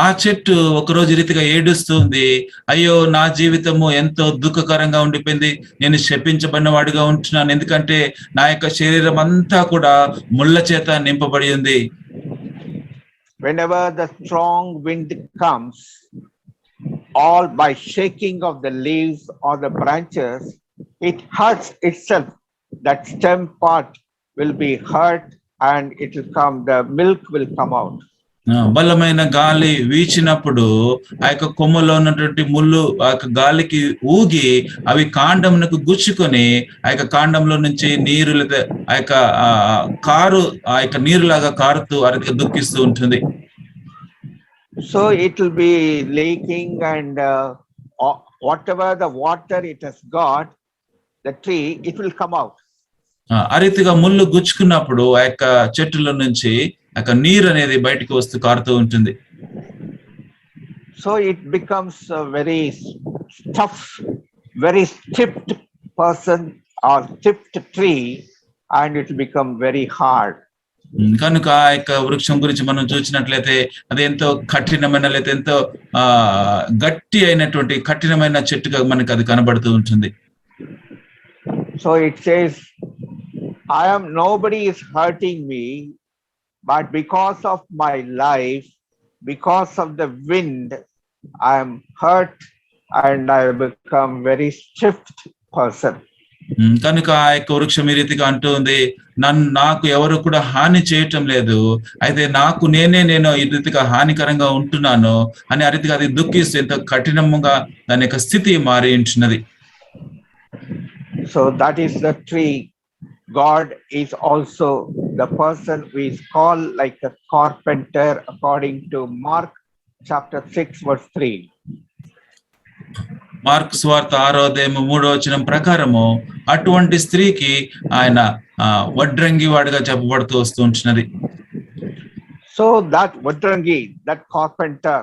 ఆ చెట్టు ఒకరోజు రీతిగా ఏడుస్తుంది, అయ్యో నా జీవితము ఎంతో దుఃఖకరంగా ఉండిపోయింది, నేను శపించబడిన వాడిగా ఉంటున్నాను, ఎందుకంటే నా యొక్క శరీరం అంతా కూడా ముళ్ళ చేత నింపబడి ఉంది. Whenever the strong wind comes, all by shaking of the leaves or the branches, it hurts itself. That stem part will be hurt and it will come, the milk will come out. బలమైన గాలి వీచినప్పుడు ఆ యొక్క కొమ్మలో ఉన్నటువంటి ముళ్ళు ఆ యొక్క గాలికి ఊగి అవి కాండమునకు గుచ్చుకొని ఆ యొక్క కాండంలో నుంచి నీరు లేదా ఆ యొక్క ఆ యొక్క నీరులాగా కారుతూ అరక దుఃఖిస్తూ ఉంటుంది. So it will be leaking and whatever the water it has got, the tree, it will come out. ఆ రీతిగా ముళ్ళు గుచ్చుకున్నప్పుడు ఆ యొక్క చెట్టుల నుంచి ఆ యొక్క నీరు అనేది బయటికి వస్తూ కారుతూ ఉంటుంది. So it becomes a very tough, very stiffed person or stiffed tree, and it will become very hard. కనుక ఆ యొక్క వృక్షం గురించి మనం చూసినట్లయితే అది ఎంతో కఠినమైన లేదా ఎంతో గట్టి అయినటువంటి కఠినమైన చెట్టుగా మనకి అది కనబడుతూ ఉంటుంది. So it says, nobody is hurting me, but because of my life, because of the wind, I am hurt and I become very stiffed person. కనుక ఆ యొక్క వృక్షం ఈ రీతిగా అంటుంది, నాకు ఎవరు కూడా హాని చేయటం లేదు, అయితే నేను ఈ రీతిగా హానికరంగా ఉంటున్నాను అని ఆ రీతిగా అది దుఃఖిస్తూ ఎంతో కఠినంగా దాని యొక్క స్థితి మారి ఉంటున్నది. So that is the tree. God is also the person who is called like a carpenter according to Mark chapter 6 verse 3. Mark సువార్త 6:3 ప్రకారము అటువంటి స్త్రీకి ఆయన వడ్రంగి వాడిగా చెప్పబడుతూ వస్తూ ఉంటున్నది. So that వడ్రంగి, that carpenter,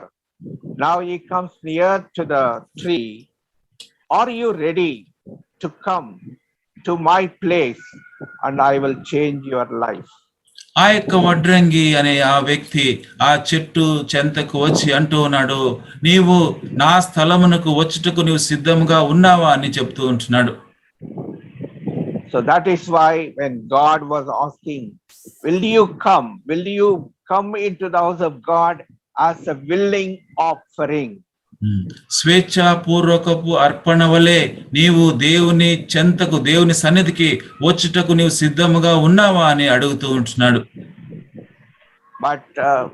now he comes near to the tree are you ready to come to my place and I will change your life? ఆ యొక్క వడ్రంగి అనే ఆ వ్యక్తి ఆ చెట్టు చెంతకు వచ్చి అంటూ ఉన్నాడు, నీవు నా స్థలమునకు వచ్చుటకు నీవు సిద్ధంగా ఉన్నావా అని చెప్తూ ఉంటున్నాడు. So that is why when God was asking, will you come into the house of God as a willing offering? స్వేచ్ఛాపూర్వకపు అర్పణ వలె నీవు దేవుని చెంతకు దేవుని సన్నిధికి వచ్చుటకు నీవు సిద్ధముగా ఉన్నావా అని అడుగుతూ ఉంటున్నాడు. But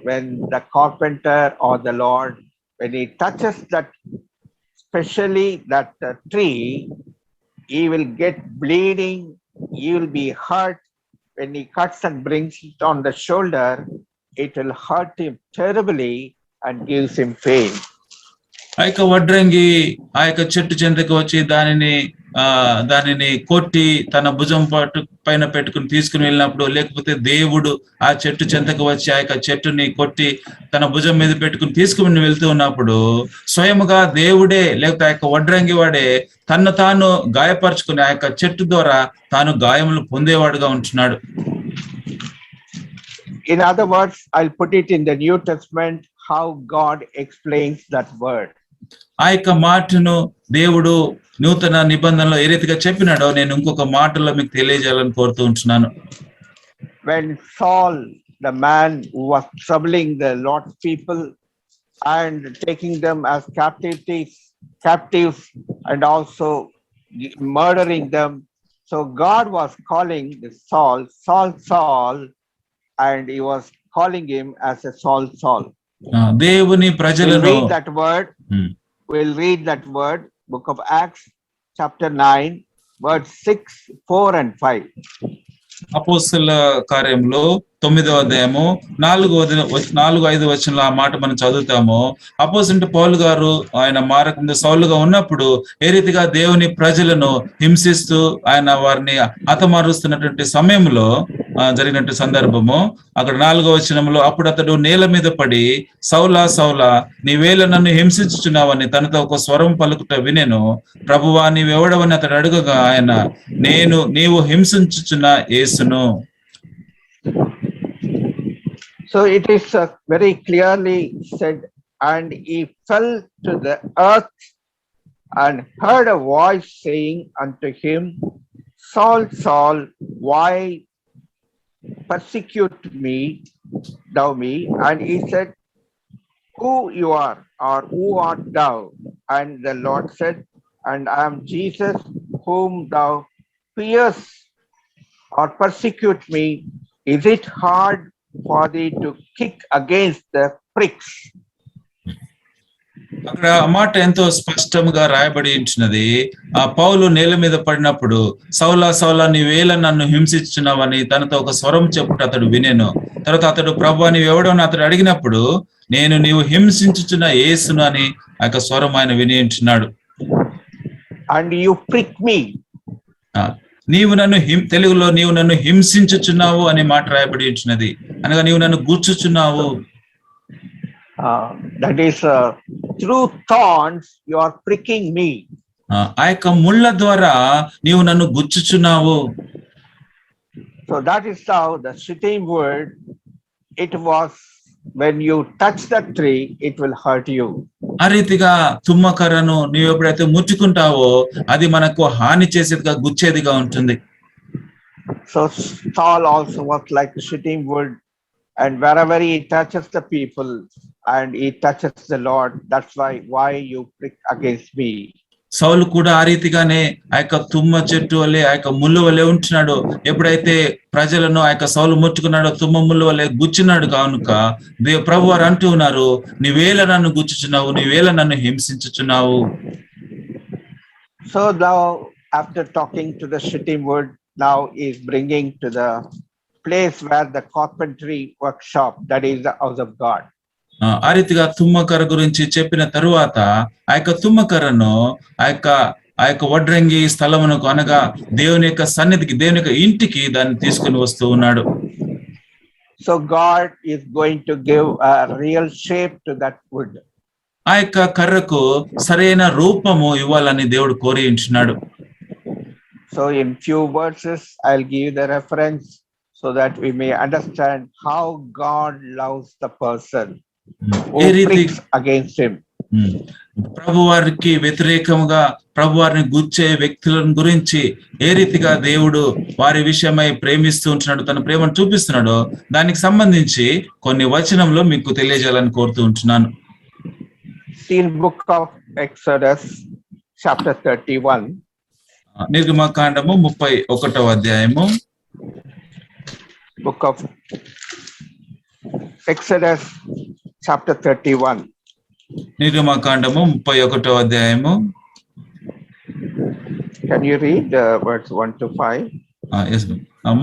when the carpenter or the Lord, when he touches that, especially that tree, he will get bleeding, he will be hurt. When he cuts and brings it on the shoulder, it will hurt him terribly and gives him pain. ఆ యొక్క వడ్రంగి ఆ యొక్క చెట్టు చెంతకు వచ్చి దానిని కొట్టి తన భుజం పైన పెట్టుకుని తీసుకుని వెళ్ళినప్పుడు, లేకపోతే దేవుడు ఆ చెట్టు చెంతకు వచ్చి ఆ యొక్క చెట్టుని కొట్టి తన భుజం మీద పెట్టుకుని తీసుకుని వెళ్తూ ఉన్నప్పుడు, స్వయముగా దేవుడే లేకపోతే ఆ యొక్క వడ్రంగి వాడే తన్ను తాను గాయపరుచుకుని ఆ యొక్క చెట్టు ద్వారా తాను గాయములు పొందేవాడుగా ఉంటున్నాడు. In other words, I'll put it in the New Testament how God explains that word. ఆ యొక్క మాటను దేవుడు నూతన నిబంధనలో ఏ రీతిగా చెప్పినాడో నేను ఇంకొక మాటలో మీకు తెలియజేయాలని కోరుతూ ఉంటున్నాను. When Saul, the man who was troubling the Lord's people and taking them as captives and also murdering them, so God was calling Saul, and he was calling him as a Saul. దేవుని ప్రజలను we'll read that word, book of Acts chapter 9 verse 6, 4 and 5. అపోస్తలుల కార్యములో 9వ అధ్యాయము 4-5 వచనంలో ఆ మాట మనం చదువుతాము. అపోస్తలుడు పౌలు గారు ఆయన మారకుండా సౌలుగా ఉన్నప్పుడు ఏ రీతిగా దేవుని ప్రజలను హింసిస్తూ ఆయన వారిని హతమారుస్తున్నటువంటి సమయంలో జరిగినట్టు సందర్భము. అక్కడ 4వ వచనంలో, అప్పుడు అతడు నేల మీద పడి, సౌలా సౌలా నీవేళ నన్ను హింసించుచున్నావని తనతో ఒక స్వరం పలుకుట వినెను. ప్రభువా నీవెవడవని అతడు అడుగగా ఆయన, నీవు హింసించుచున్న యేసును. So it is very clearly said, and he fell to the earth and heard a voice saying unto him, Saul, Saul, why persecute thou me? And he said, who you are, or who art thou? And the Lord said, and I am Jesus whom thou fearest or persecute me. Is it hard for thee to kick against the pricks? అక్కడ ఆ మాట ఎంతో స్పష్టంగా రాయబడి ఉంటున్నది. ఆ పౌలు నేల మీద పడినప్పుడు, సౌలా సౌలా నీవేళ నన్ను హింసించున్నావని తనతో ఒక స్వరం చెప్పుట అతడు వినెను. తర్వాత అతడు ప్రభువా నీవెవడని అతడు అడిగినప్పుడు, నీవు హింసించుచున్న యేసును అని ఆ యొక్క స్వరం ఆయన విని ఉంటున్నాడు. And you prick me. తెలుగులో నీవు నన్ను హింసించుచున్నావు అనే మాట రాయబడి ఉంటున్నది. అనగా నీవు నన్ను గుచ్చుచున్నావు. That is through thorns you are pricking me. ఆ యొక్క ముళ్ళ ద్వారా నీవు నన్ను గుచ్చుచున్నావు. So that is how the sitting word, it was when you touch that tree, it will hurt you. ఆ రీతిగా తుమ్మకర్రను నీవు ఎప్పుడైతే ముట్టుకుంటావో అది మనకు హాని చేసేదిగా గుచ్చేదిగా ఉంటుంది. So Saul also was like the sitting wood, and wherever he touches the people and he touches the Lord, that's why you prick against me. సౌలు కూడా ఆ రీతిగానే ఆ యొక్క తుమ్మ చెట్టు వల్లే ఆ యొక్క ముళ్ళు వల్లే ఉంటున్నాడు. ఎప్పుడైతే ప్రజలను ఆ యొక్క సౌలు ముట్టుకున్నాడో తుమ్మ ముళ్ళు వల్లే గుచ్చినాడు. కనుక ప్రభు వారు అంటూ ఉన్నారు, నీవేళ నన్ను గుచ్చుచున్నావు, నీవేళ నన్ను హింసించుచున్నావు. So now after talking to the sitting wood, now is bringing to the place where the carpentry workshop, that is the house of God. ఆ రీతిగా తుమ్మకర్ర గురించి చెప్పిన తరువాత ఆ యొక్క తుమ్మకర్రను ఆ యొక్క వడ్రంగి స్థలమునకు అనగా దేవుని యొక్క సన్నిధికి, దేవుని యొక్క ఇంటికి దాన్ని తీసుకుని వస్తూ ఉన్నాడు. So God is going to give a real shape to that wood. ఆ యొక్క కర్రకు సరైన రూపము ఇవ్వాలని దేవుడు కోరి ఉంటున్నాడు. So in few verses, I'll give you the reference so that we may understand how God loves the person who ఏ రీతి pricks against him. ప్రభు వారికి వ్యతిరేకంగా ప్రభు వారిని గుచ్చే వ్యక్తులను గురించి ఏ రీతిగా దేవుడు వారి విషయమై ప్రేమిస్తూ ఉంటున్నాడు, తన ప్రేమను చూపిస్తున్నాడో దానికి సంబంధించి కొన్ని వచనంలో మీకు తెలియజేయాలని కోరుతూ ఉంటున్నాను. In book of Exodus chapter 31. నిర్గమకాండము 31వ అధ్యాయము. Book of Exodus chapter 31. నిర్గమకాండము 31వ అధ్యాయము. Can you read verse 1 to 5? Yes.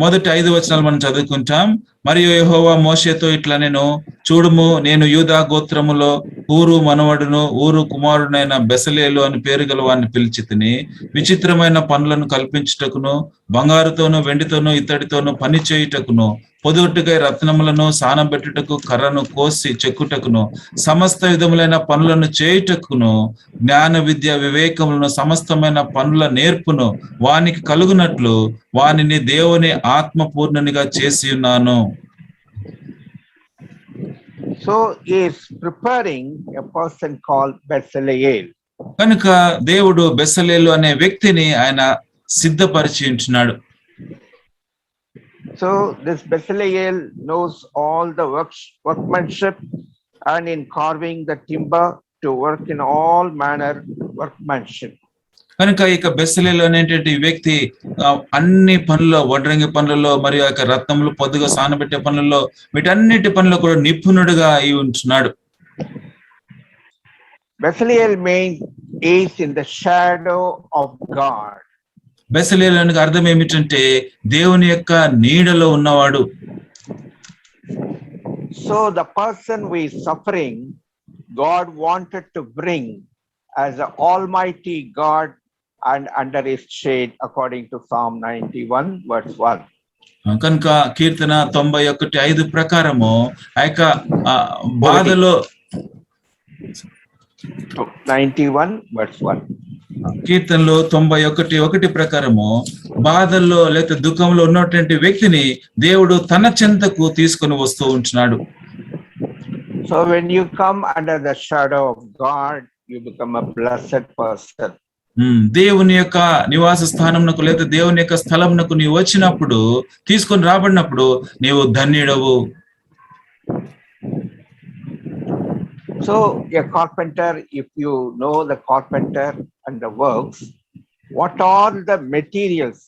మొదటి 5 వచనాలు మనం చదువుకుంటాం. మరియు యెహోవా మోషేతో ఇట్లా నేను చూడుము, నేను యూదా గోత్రములో ఊరు మనవడును ఊరు కుమారుడైన బెసలేలు అని పేరు గల వారిని పిలిచి తిని విచిత్రమైన పనులను కల్పించుటకును బంగారుతోను వెండితోను ఇత్తడితోను పని చేయుటకును పొదుగుట్టుగా రత్నములను సానబెట్టుటకు కర్రను కోసి చెక్కుటకును సమస్త విధములైన పనులను చేయుటకును జ్ఞాన విద్య వివేకములను సమస్తమైన పనుల నేర్పును వానికి కలుగునట్లు వానిని దేవుని ఆత్మపూర్ణునిగా చేసి ఉన్నాను. So he is preparing a person called Bezaleel. కనుక దేవుడు బెసలేలు అనే వ్యక్తిని ఆయన సిద్ధపరిచి ఉంటున్నాడు. So this Bezaleel knows all the workmanship and in carving the timber to work in all manner workmanship. కనుక ఇక బెసలేలు అనేటువంటి వ్యక్తి అన్ని పనుల్లో వడ్రంగి పనులలో మరియు యొక్క రత్నములు పొద్దుగా సానబెట్టే పనులలో వీటన్నిటి పనుల్లో కూడా నిపుణుడుగా అయి ఉంటున్నాడు. Bezaleel means is in the shadow of God. బెసలేలు అనగా అర్థం ఏమిటంటే దేవుని యొక్క నీడలో ఉన్నవాడు. So the person who is suffering, God wanted to bring as an almighty God and under his shade according to Psalm 91 verse 1. కనుక కీర్తన 91:5 ప్రకారము ఆ యొక్క బాధలో 91 verse 1. కీర్తనలో 91:1 ప్రకారము బాధల్లో లేక దుఃఖంలో ఉన్నటువంటి వ్యక్తిని దేవుడు తన చెంతకు తీసుకొని వస్తూ ఉంటున్నాడు. So when you come under the shadow of God, you become a blessed person. దేవుని యొక్క నివాస స్థానమునకు లేదా దేవుని యొక్క స్థలమునకు నీవు వచ్చినప్పుడు తీసుకొని రాబడినప్పుడు నీవు ధన్యుడవు. So a carpenter, if you know the carpenter and the works, what are the materials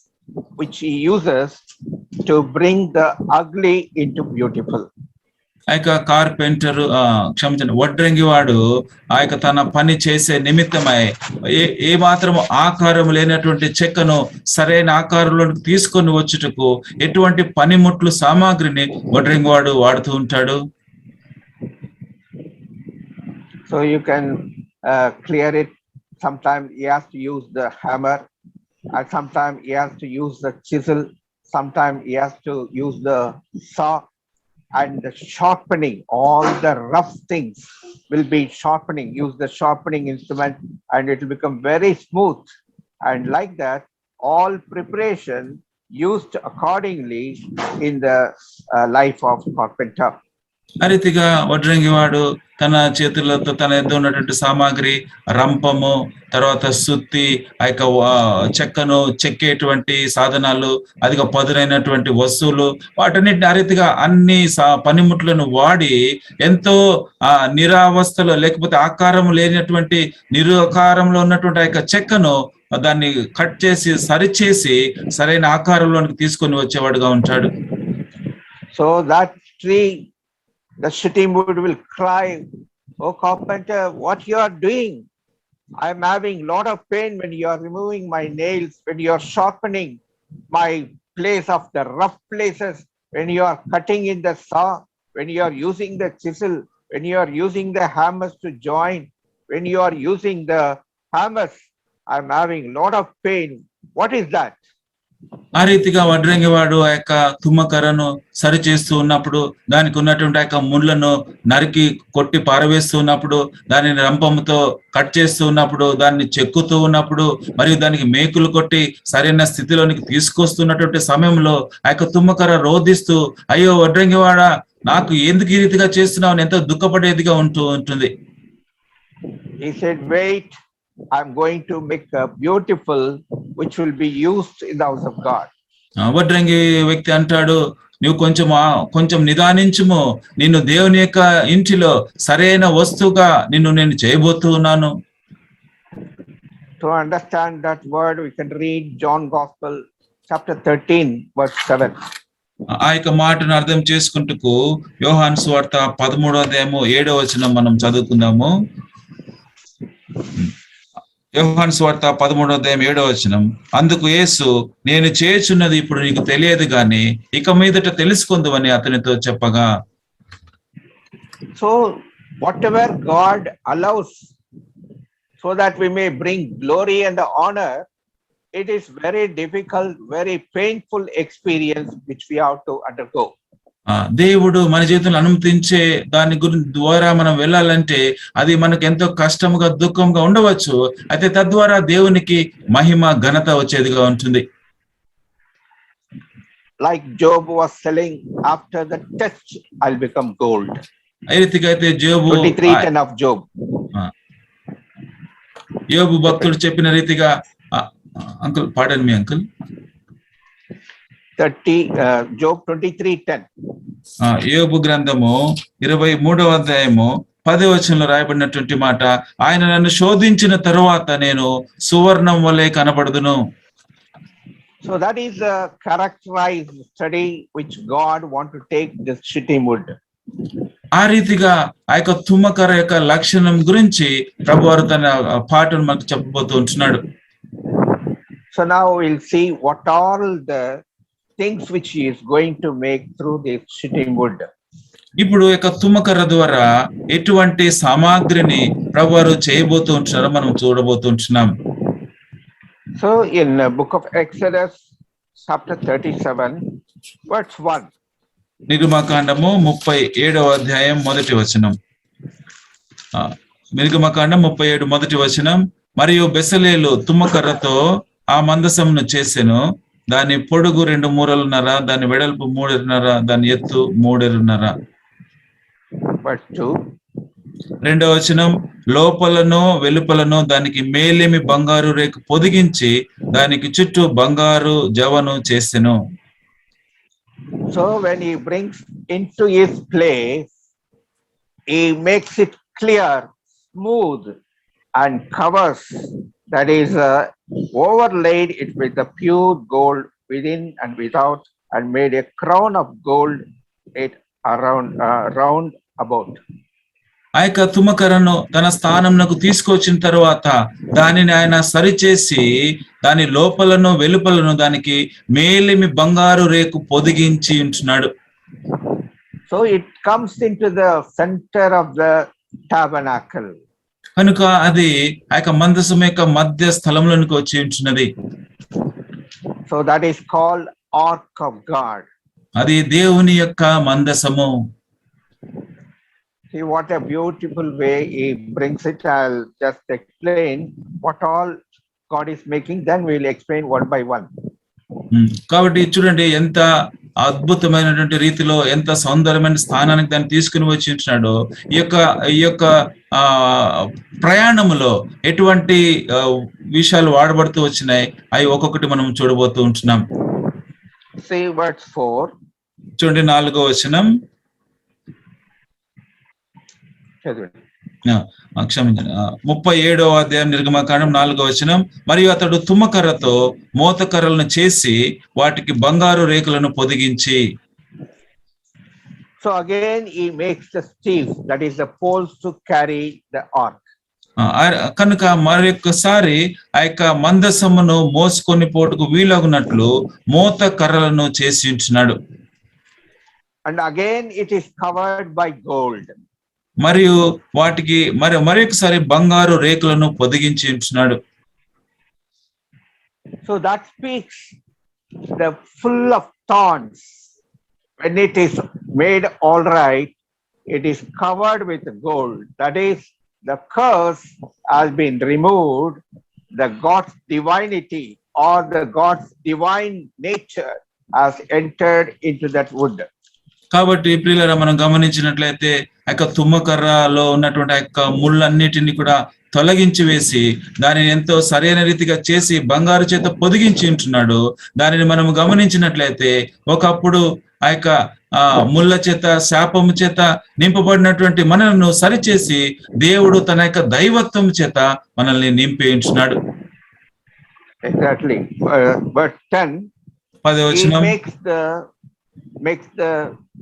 which he uses to bring the ugly into beautiful? ఆ యొక్క కార్పెంటర్ క్షమించండి వడ్రంగి వాడు ఆ యొక్క తన పని చేసే నిమిత్తమై ఏ మాత్రం ఆకారం లేనటువంటి చెక్కను సరైన ఆకారంలోకి తీసుకొని వచ్చుటకు ఎటువంటి పనిముట్లు సామాగ్రిని వడ్రంగి వాడు వాడుతూ ఉంటాడు. So you can clear it. Sometimes he has to use the hammer, and sometimes he has to use the chisel, sometimes he has to use the saw. And the sharpening, all the rough things will be sharpening, use the sharpening instrument and it will become very smooth. And like that, all preparation used accordingly in the life of carpenter. ఆ రీతిగా వడ్రంగి వాడు తన చేతులతో తన ఎద్దు ఉన్నటువంటి సామాగ్రి రంపము తర్వాత సుత్తి ఆ యొక్క చెక్కను చెక్కేటువంటి సాధనాలు అదిగా పదునైనటువంటి వస్తువులు వాటన్నిటిని ఆ రీతిగా అన్ని పనిముట్లను వాడి ఎంతో నిరావస్థలో లేకపోతే ఆకారం లేనటువంటి నిరాకారంలో ఉన్నటువంటి ఆ యొక్క చెక్కను దాన్ని కట్ చేసి సరిచేసి సరైన ఆకారంలోనికి తీసుకొని వచ్చేవాడుగా ఉంటాడు. So that tree, the shittim wood will cry, "Oh carpenter, what you are doing? I am having a lot of pain when you are removing my nails, when you are sharpening my place of the rough places, when you are cutting in the saw, when you are using the chisel, when you are using the hammers to join, when you are using the hammers, I am having a lot of pain. What is that?" ఆ రీతిగా వడ్రంగివాడు ఆ యొక్క తుమ్మకర్రను సరి చేస్తూ ఉన్నప్పుడు, దానికి ఉన్నటువంటి ఆ యొక్క ముళ్ళను నరికి కొట్టి పారవేస్తూ ఉన్నప్పుడు, దానిని రంపంతో కట్ చేస్తూ ఉన్నప్పుడు, దాన్ని చెక్కుతూ ఉన్నప్పుడు, మరియు దానికి మేకులు కొట్టి సరైన స్థితిలోనికి తీసుకొస్తున్నటువంటి సమయంలో ఆ యొక్క తుమ్మకర్ర రోధిస్తూ, అయ్యో వడ్రంగివాడా, నాకు ఎందుకు ఈ రీతిగా చేస్తున్నావు అని ఎంతో దుఃఖపడేదిగా ఉంటుంది. He said, wait, I'm going to make a beautiful which will be used in the house of God. వడ్రంగి వ్యక్తి అంటాడు, నువ్వు కొంచెం నిదానించుము, నిన్ను దేవుని యొక్క ఇంటిలో సరైన వస్తువుగా నేను చేయబోతూ ఉన్నాను. To understand that word, we can read John Gospel chapter 13 verse 7. ఆ యొక్క మాటను అర్థం చేసుకుంటూ యోహాను సువార్త 13:7 మనం చదువుకుందాము. యోహాను సువార్త 13:7. అందుకు యేసు, నేను చేయుచున్నది ఇప్పుడు నీకు తెలియదు గాని ఇక మీదట తెలుసుకుందువని అతనితో చెప్పగా. So whatever God allows so that we may bring glory and honor, it is very difficult, very painful experience which we have to undergo. దేవుడు మన జీవితంలో అనుమతించే దాని ద్వారా మనం వెళ్ళాలంటే అది మనకు ఎంతో కష్టముగా దుఃఖంగా ఉండవచ్చు. అయితే తద్వారా దేవునికి మహిమ ఘనత వచ్చేదిగా ఉంటుంది. Like Job was telling, after the test I'll become gold. ఏ రీతిగా అయితే యోబు 23:10 of Job. యోబు భక్తుడు చెప్పిన రీతిగా, అంకుల్ పాడండి మీ అంకుల్. Job 23:10. యోబు గ్రంథము 23:10 రాయబడినటువంటి మాట, ఆయన నన్ను శోధించిన తరువాత నేను సువర్ణం వలె కనబడుదును. So that is a characterized study which God want to take this shittim wood. ఆ రీతిగా ఆ యొక్క తుమ్మకర్ర యొక్క లక్షణం గురించి ప్రభువారు తన పాటను మనకు చెప్పబోతూ ఉంటున్నాడు. So now we'll see what all the things which he is going to make through this shittim wood. ఇప్పుడు యొక్క తుమ్మకర్ర ద్వారా ఎటువంటి సామాగ్రిని ప్రభువారు చేయబోతూ ఉంటున్నారో మనం చూడబోతూ ఉంటున్నాం. So in the book of Exodus chapter 37 verse 1. నిర్గమకాండము 37:1. నిర్గమకాండం 37:1. మరియు బెసలేలు తుమ్మకర్రతో ఆ మందసమును చేసెను, దాని పొడుగు 2 మూరలున్నర, దాని వెడల్పు 3.5, దాని ఎత్తు 3.5. Verse 2. 2వ లోపలను వెలుపలను దానికి మేలిమి బంగారు రేకు పొదిగించి దానికి చుట్టూ బంగారు జవను చేసెను. So when he brings into his place, he makes it clear, smooth, and covers, that is overlaid it with the pure gold within and without, and made a crown of gold it round about. ఆ యొక్క తుమ్మకర్రను తన స్థానంకు తీసుకొచ్చిన తర్వాత దానిని ఆయన సరిచేసి దాని లోపలను వెలుపలను దానికి మేలిమి బంగారు రేకు పొదిగించి ఉంటున్నాడు. So it comes into the center of the tabernacle. కనుక అది ఆ యొక్క మందసం యొక్క మధ్య స్థలంలోనికి వచ్చి ఉంటున్నది. So that is called Ark of God. అది దేవుని యొక్క మందసము. See what a beautiful way he brings it. I'll just explain what all God is making, then we'll explain one by one. కాబట్టి చూడండి ఎంత అద్భుతమైనటువంటి రీతిలో ఎంత సౌందర్యమైన స్థానానికి దాన్ని తీసుకుని వచ్చి ఉంటున్నాడో. ఈ యొక్క ప్రయాణములో ఎటువంటి విషయాలు వాడబడుతూ వచ్చినాయి అవి ఒక్కొక్కటి మనం చూడబోతూ ఉంటున్నాం. See verse 4. చూడండి 4వ వచనం. క్షమించండి, 37వ అధ్యాయం నిర్గమకాండం 4వ వచనం. మరియు అతడు తుమ్మకర్రతో మోతకర్రలను చేసి వాటికి బంగారు రేకులను పొదిగించి. So again he makes the staves, that is the poles to carry the ark. కనుక మరొకసారి ఆ యొక్క మందసమును మోసుకొని పోటుకు వీలగునట్లు మోత కర్రలను చేసి ఉంటున్నాడు. And again it is covered by gold. మరియు వాటికి మరొకసారి బంగారు రేకులను పొదిగించి ఉంటున్నాడు. So that speaks the full of thorns, when it is made all right, it is covered with gold. That is, the curse has been removed. The God's divinity or the God's divine nature has entered into that wood. కాబట్టి ప్రియులారా మనం గమనించినట్లయితే ఆ యొక్క తుమ్మకర్రలో ఉన్నటువంటి ఆ యొక్క ముళ్ళన్నిటిని కూడా తొలగించి వేసి దానిని ఎంతో సరైన రీతిగా చేసి బంగారు చేత పొదిగించి ఉంటున్నాడు. దానిని మనం గమనించినట్లయితే ఒకప్పుడు ఆ యొక్క ముళ్ళ చేత శాపము చేత నింపబడినటువంటి మనల్ని సరిచేసి దేవుడు తన యొక్క దైవత్వం చేత మనల్ని నింపి ఉంటున్నాడు. Exactly. But 10, he makes the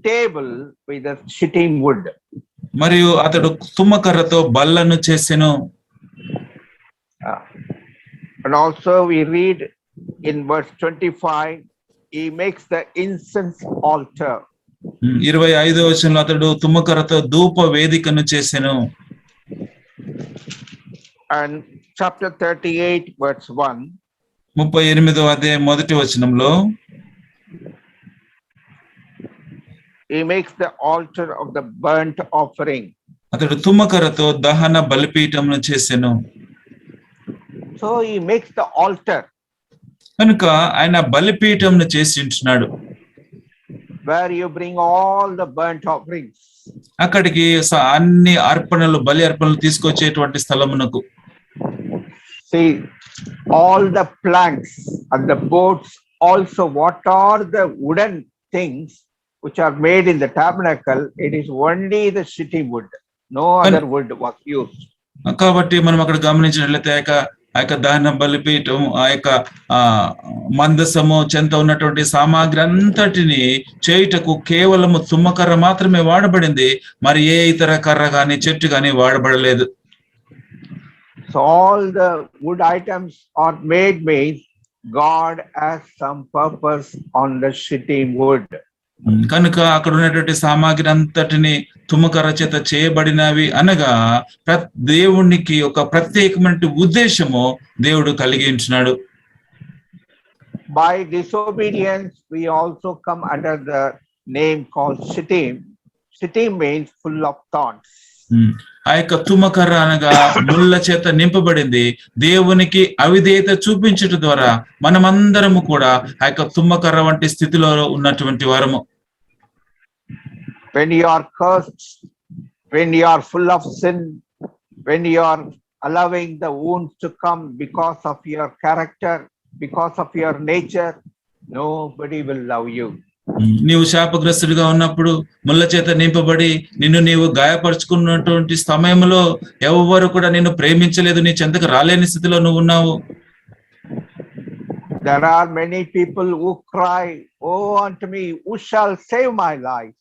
table with the shittim wood. మరియు అతడు తుమ్మకర్రతో బల్లను చేసెను. And also we read in verse 25, he makes the incense altar. 25వ వచనంలో అతడు తుమ్మకర్రతో ధూప వేదికను చేసెను. And chapter 38 verse 1, 38వ అధ్యాయం మొదటి వచనంలో he makes the altar of the burnt offering. అతడు తుమ్మకర్రతో దహన బలిపీఠమును చేసెను. So he makes the altar. కనుక ఆయన బలిపీఠమును చేసి ఉంటున్నాడు. Where you bring all the burnt offerings. అక్కడికి అన్ని అర్పణలు బలి అర్పణలు తీసుకొచ్చేటువంటి స్థలమునకు. See, all the planks and the boards, also what are the wooden things which are made in the tabernacle, it is only the shittim wood. No other wood was used. కాబట్టి మనం అక్కడ గమనించినట్లయితే ఆ యొక్క దహన బలిపీఠం, ఆ యొక్క మందసము చెంత ఉన్నటువంటి సామాగ్రి అంతటిని చేయుటకు కేవలము తుమ్మకర్ర మాత్రమే వాడబడింది. మరి ఏ ఇతర కర్ర గాని చెట్టు గాని వాడబడలేదు. So all the wood items are made means God has some purpose on the shittim wood. కనుక అక్కడ ఉన్నటువంటి సామాగ్రి అంతటిని తుమ్మకర్ర చేత చేయబడినవి అనగా దేవునికి ఒక ప్రత్యేకమైన ఉద్దేశము దేవుడు కలిగి ఉంటున్నాడు. By disobedience we also come under the name called shittim. Shittim means full of thorns. ఆ యొక్క తుమ్మకర్ర అనగా ముళ్ళ చేత నింపబడింది. దేవునికి అవిధేయత చూపించడం ద్వారా మనమందరము కూడా ఆ యొక్క తుమ్మకర్ర వంటి స్థితిలో ఉన్నటువంటి వారము. When you are cursed, when you are full of sin, when you are allowing the wounds to come because of your character, because of your nature, nobody will love you. నీవు శాపగ్రస్తుడిగా ఉన్నప్పుడు, ముళ్ళ చేత నింపబడి నిన్ను నీవు గాయపరుచుకున్నటువంటి సమయంలో ఎవరు కూడా నిన్ను ప్రేమించలేదు, నీ చెంతకు రాలేని స్థితిలో నువ్వు ఉన్నావు. There are many people who cry, "Oh unto me, who shall save my life?"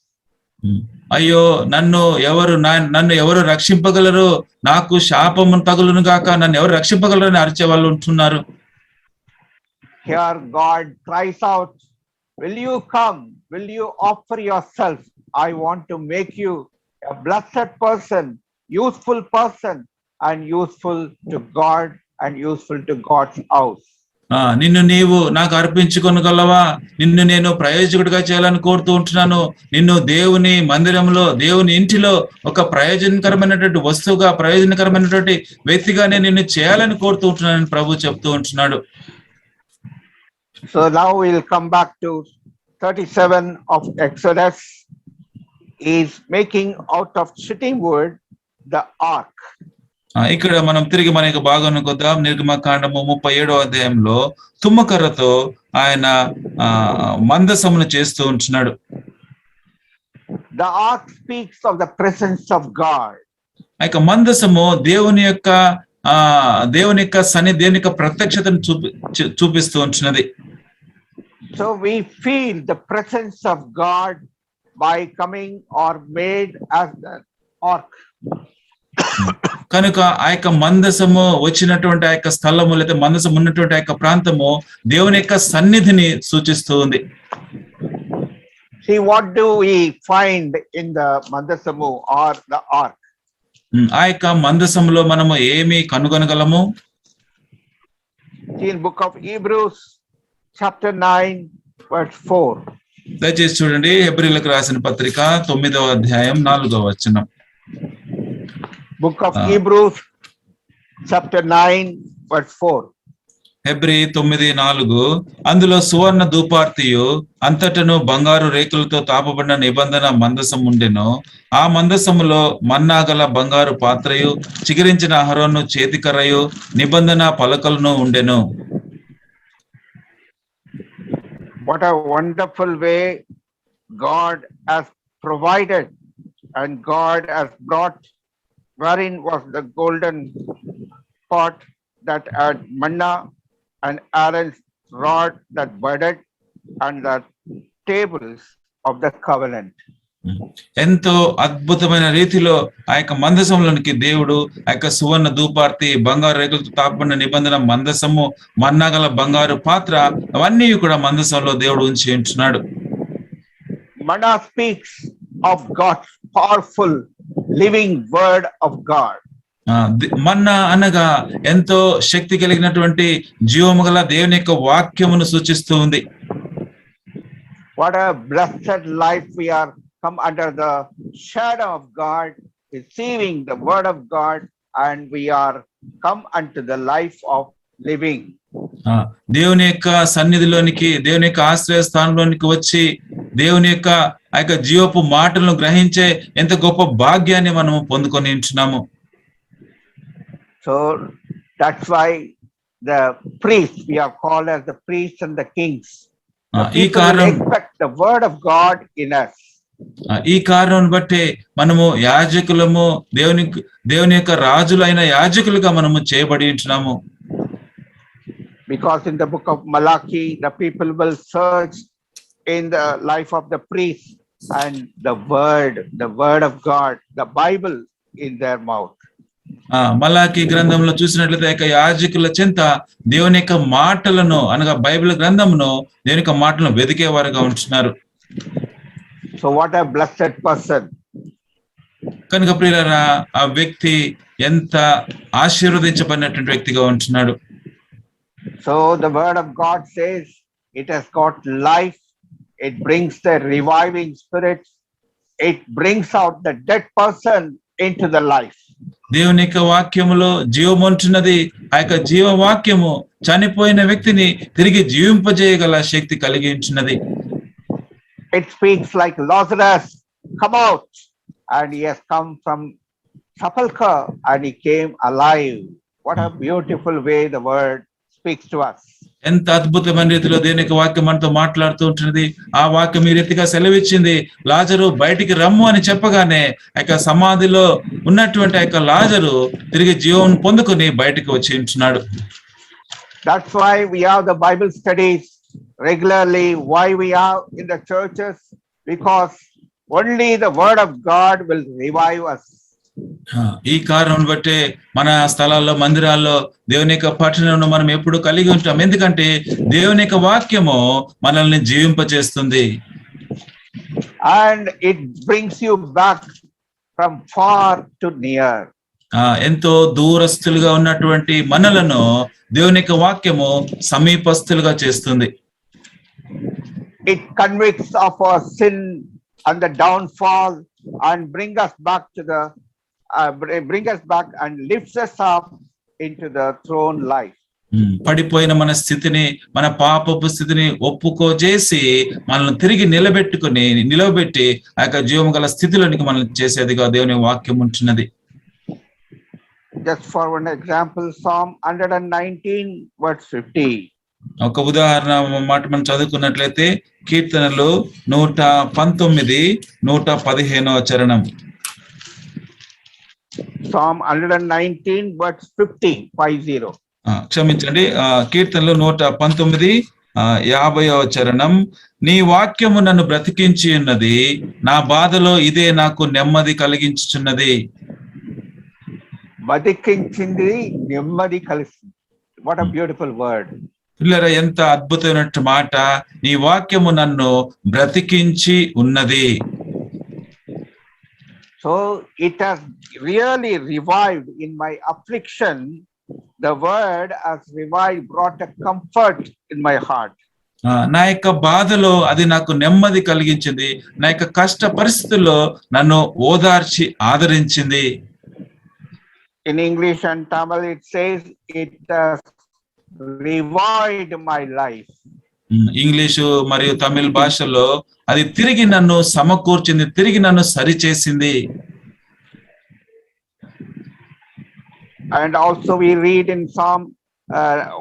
అయ్యో నన్ను ఎవరు రక్షింపగలరు, నాకు శాపము తగులును గాక, నన్ను ఎవరు రక్షింపగలరు అని అరిచే వాళ్ళు ఉంటున్నారు. Here God cries out, "Will you come? Will you offer yourself? I want to make you a blessed person, useful person, and useful to God and useful to God's house." నిన్ను నీవు నాకు అర్పించుకొనగలవా, నిన్ను నేను ప్రయోజకుడిగా చేయాలని కోరుతూ ఉంటున్నాను. నిన్ను దేవుని మందిరంలో, దేవుని ఇంటిలో ఒక ప్రయోజనకరమైనటువంటి వస్తువుగా, ప్రయోజనకరమైనటువంటి వ్యక్తిగానే నిన్ను చేయాలని కోరుతూ ఉంటున్నానని ప్రభు చెప్తూ ఉంటున్నాడు. So now we'll come back to 37 of Exodus. Is making out of shittim wood the ark. ఇక్కడ మనం తిరిగి మన యొక్క భాగానికి వద్దాం. నిర్గమకాండము 37వ అధ్యాయంలో తుమ్మకర్రతో ఆయన మందసమును చేస్తూ ఉంటున్నాడు. The ark speaks of the presence of God. ఆ యొక్క మందసము దేవుని యొక్క దేవుని యొక్క ప్రత్యక్షతను చూపిస్తూ ఉంటున్నది. So we feel the presence of God by coming or made as the ark. కనుక ఆ యొక్క మందసము వచ్చినటువంటి ఆ యొక్క స్థలము లేదా మందసం ఉన్నటువంటి ఆ యొక్క ప్రాంతము దేవుని యొక్క సన్నిధిని సూచిస్తూ ఉంది. See, what do we find in the mandasamu or the ark? ఆ యొక్క మందసములో మనము ఏమి కనుగొనగలము? See, in book of Hebrews chapter 9, verse 4. దయచేసి చూడండి హెబ్రీలకు రాసిన పత్రిక 9వ అధ్యాయం 4వ వచనం. Book of Hebrews, chapter 9, verse 4. Hebrew 9:4 అందులో సువర్ణ ధూపార్తియు అంతటను బంగారు రేకులతో తాపబడిన నిబంధన మందసం ఉండెను. ఆ మందసములో మన్నాగల బంగారు పాత్రయు చిగిరించిన అహరోను చేతికర్రయు నిబంధన పలకలను ఉండెను. What a wonderful way God has provided and God has brought, wherein was the golden pot that had manna and Aaron's rod that budded and the tables of the covenant. ఎంతో అద్భుతమైన రీతిలో ఆ యొక్క మందసంలోనికి దేవుడు ఆ యొక్క సువర్ణ ధూపార్తి బంగారు రేకులతో తాపబడిన నిబంధన మందసము మన్నాగల బంగారు పాత్ర అవన్నీ కూడా మందసంలో దేవుడు ఉంచి ఉంటున్నాడు. Manna speaks of God's powerful living word of God. మన్నా అనగా ఎంతో శక్తి కలిగినటువంటి జీవము గల దేవుని యొక్క వాక్యమును సూచిస్తూ ఉంది. What a blessed life we are come under the shadow of God, receiving the word of God, and we are come unto the life of living. దేవుని యొక్క సన్నిధిలోనికి దేవుని యొక్క ఆశ్రయ స్థానంలోనికి వచ్చి దేవుని యొక్క ఆ యొక్క జీవపు మాటలను గ్రహించే ఎంత గొప్ప భాగ్యాన్ని మనము పొందుకొని ఉంటున్నాము. So that's why the priests, we are called as the priests and the kings. ఈ కారణం expect the word of God in us. ఈ కారణం బట్టి మనము యాజకులము దేవుని యొక్క రాజులైన యాజకులుగా మనము చేయబడి ఉంటున్నాము. Because in the book of Malachi, the people will search in the life of the priest and the word of God, the Bible in their mouth. మలాకి గ్రంథంలో చూసినట్లయితే యొక్క యాజకుల చెంత దేవుని యొక్క మాటలను అనగా బైబిల్ గ్రంథమును దేవుని యొక్క మాటలను వెదికేవారుగా ఉంటున్నారు. So what a blessed person. కనుక ప్రియులారా ఆ వ్యక్తి ఎంత ఆశీర్వదించబడినటువంటి వ్యక్తిగా ఉంటున్నాడు. So the word of God says it has got life, it brings the reviving spirit, it brings out the dead person into the life. దేవుని యొక్క వాక్యములో జీవం ఉంటున్నది. ఆ యొక్క జీవ వాక్యము చనిపోయిన వ్యక్తిని తిరిగి జీవింపజేయగల శక్తి కలిగి ఉంటున్నది. It speaks like Lazarus, come out, and he has come from sepulchre and he came alive. What a beautiful way the word speaks to us. ఎంత అద్భుతమైన రీతిలో దేవుని యొక్క వాక్యం మనతో మాట్లాడుతూ ఉంటున్నది. ఆ వాక్యం ఈ రీతిగా సెలవిచ్చింది, లాజరు బయటికి రమ్ము అని చెప్పగానే ఆ యొక్క సమాధిలో ఉన్నటువంటి ఆ యొక్క లాజరు తిరిగి జీవం పొందుకొని బయటికి వచ్చి ఉంటున్నాడు. That's why we have the Bible studies regularly, why we are in the churches, because only the word of God will revive us. ఈ కారణం బట్టే మన స్థలాల్లో మందిరాల్లో దేవుని యొక్క పఠనను మనం ఎప్పుడు కలిగి ఉంటాం. ఎందుకంటే దేవుని యొక్క వాక్యము మనల్ని జీవింపచేస్తుంది. And it brings you back from far to near. ఎంతో దూరస్తులుగా ఉన్నటువంటి మనలను దేవుని యొక్క వాక్యము సమీపస్తులుగా చేస్తుంది. It convicts of our sin and the downfall and bring us back and lifts us up into the throne life. పడిపోయిన మన స్థితిని, మన పాపపు స్థితిని ఒప్పుకోజేసి మనల్ని తిరిగి నిలబెట్టి ఆ యొక్క జీవం గల స్థితిలోనికి మనల్ని చేసేదిగా దేవుని వాక్యం ఉంటున్నది. Just for one example, Psalm 119 verse 50. ఒక ఉదాహరణ మాట మనం చదువుకున్నట్లయితే కీర్తనలు 119 115వ చరణం. Psalm 119 verse 50. క్షమించండి, కీర్తనలు 119 50వ చరణం. నీ వాక్యము నన్ను బ్రతికించి ఉన్నది, నా బాధలో ఇదే నాకు నెమ్మది కలిగించుచున్నది. బతికించింది, నెమ్మది కలిగింది. What a beautiful word. పిల్లరా, ఎంత అద్భుతమైన మాట. నీ వాక్యము నన్ను బ్రతికించి ఉన్నది. So it has really revived in my affliction. The word has revived, brought a comfort in my heart. నా యొక్క బాధలో అది నాకు నెమ్మది కలిగించింది. నా యొక్క కష్ట పరిస్థితుల్లో నన్ను ఓదార్చి ఆదరించింది. In English and Tamil, it says it has revived my life. English మరియు తమిళ్ భాషలో అది తిరిగి నన్ను సమకూర్చింది, తిరిగి నన్ను సరిచేసింది. And also we read in Psalm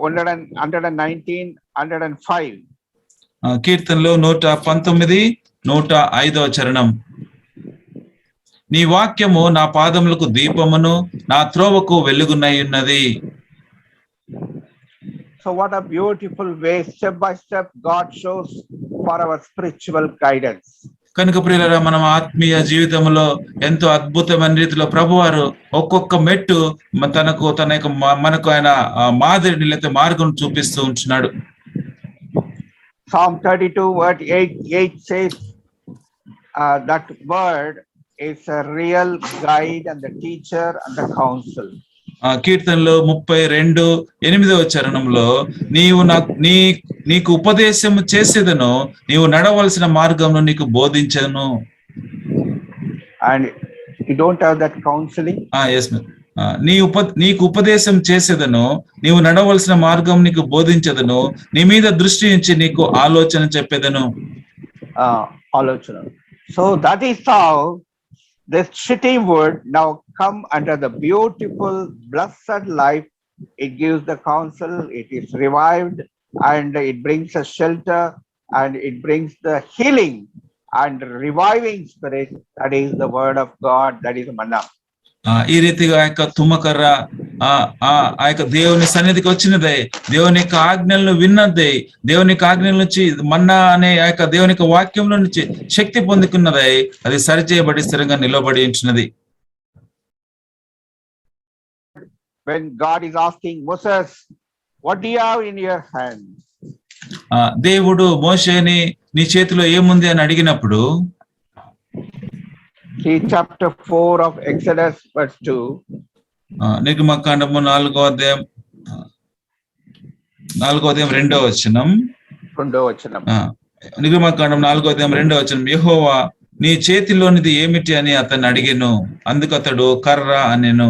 119, 105. కీర్తనలో 119, 105వ చరణం. నీ వాక్యము నా పాదములకు దీపమును నా త్రోవకు వెలుగునై ఉన్నది. So what a beautiful way, step by step, God shows for our spiritual guidance. కనుక ప్రియులారా, మనం ఆత్మీయ జీవితంలో ఎంతో అద్భుతమైన రీతిలో ప్రభువారు ఒక్కొక్క మెట్టు తన యొక్క మనకు ఆయన మాదిరిని లేకపోతే మార్గం చూపిస్తూ ఉంటున్నాడు. Psalm 32 verse 8 says that word is a real guide and the teacher and the counsel. కీర్తనలో 32:8వ చరణంలో నీకు ఉపదేశము చేసేదను, నీవు నడవలసిన మార్గమును నీకు బోధించను. And you don't have that counseling? yes ma'am. నీకు ఉపదేశం చేసేదను, నీవు నడవలసిన మార్గం నీకు బోధించదను, నీ మీద దృష్టి నుంచి నీకు ఆలోచన చెప్పేదను. ఆలోచన. So that is how this shittim word now come under the beautiful blessed life. It gives the counsel, it is revived, and it brings a shelter, and it brings the healing and reviving spirit. That is the word of God, that is manna. ఈ రీతిగా ఆ యొక్క తుమ్మకర్ర ఆ యొక్క దేవుని సన్నిధికి వచ్చినదే, దేవుని యొక్క ఆజ్ఞలను విన్నదే, దేవుని యొక్క ఆజ్ఞల నుంచి మన్నా అనే ఆ యొక్క దేవుని యొక్క వాక్యంలో నుంచి శక్తి పొందుకున్నదే, అది సరిచేయబడి స్థిరంగా నిలబడి ఉంటున్నది. When God is asking Moses, what do you have in your hand? దేవుడు మోషేని నీ చేతిలో ఏముంది అని అడిగినప్పుడు, chapter 4 of Exodus verse 2. నిర్గమకాండము 4వ అధ్యాయం 2వ వచనం. నిర్గమకాండం 4వ అధ్యాయం 2వ వచనం. యెహోవా నీ చేతిలోనిది ఏమిటి అని అతన్ని అడిగెను, అందుకు అతడు కర్ర అనెను.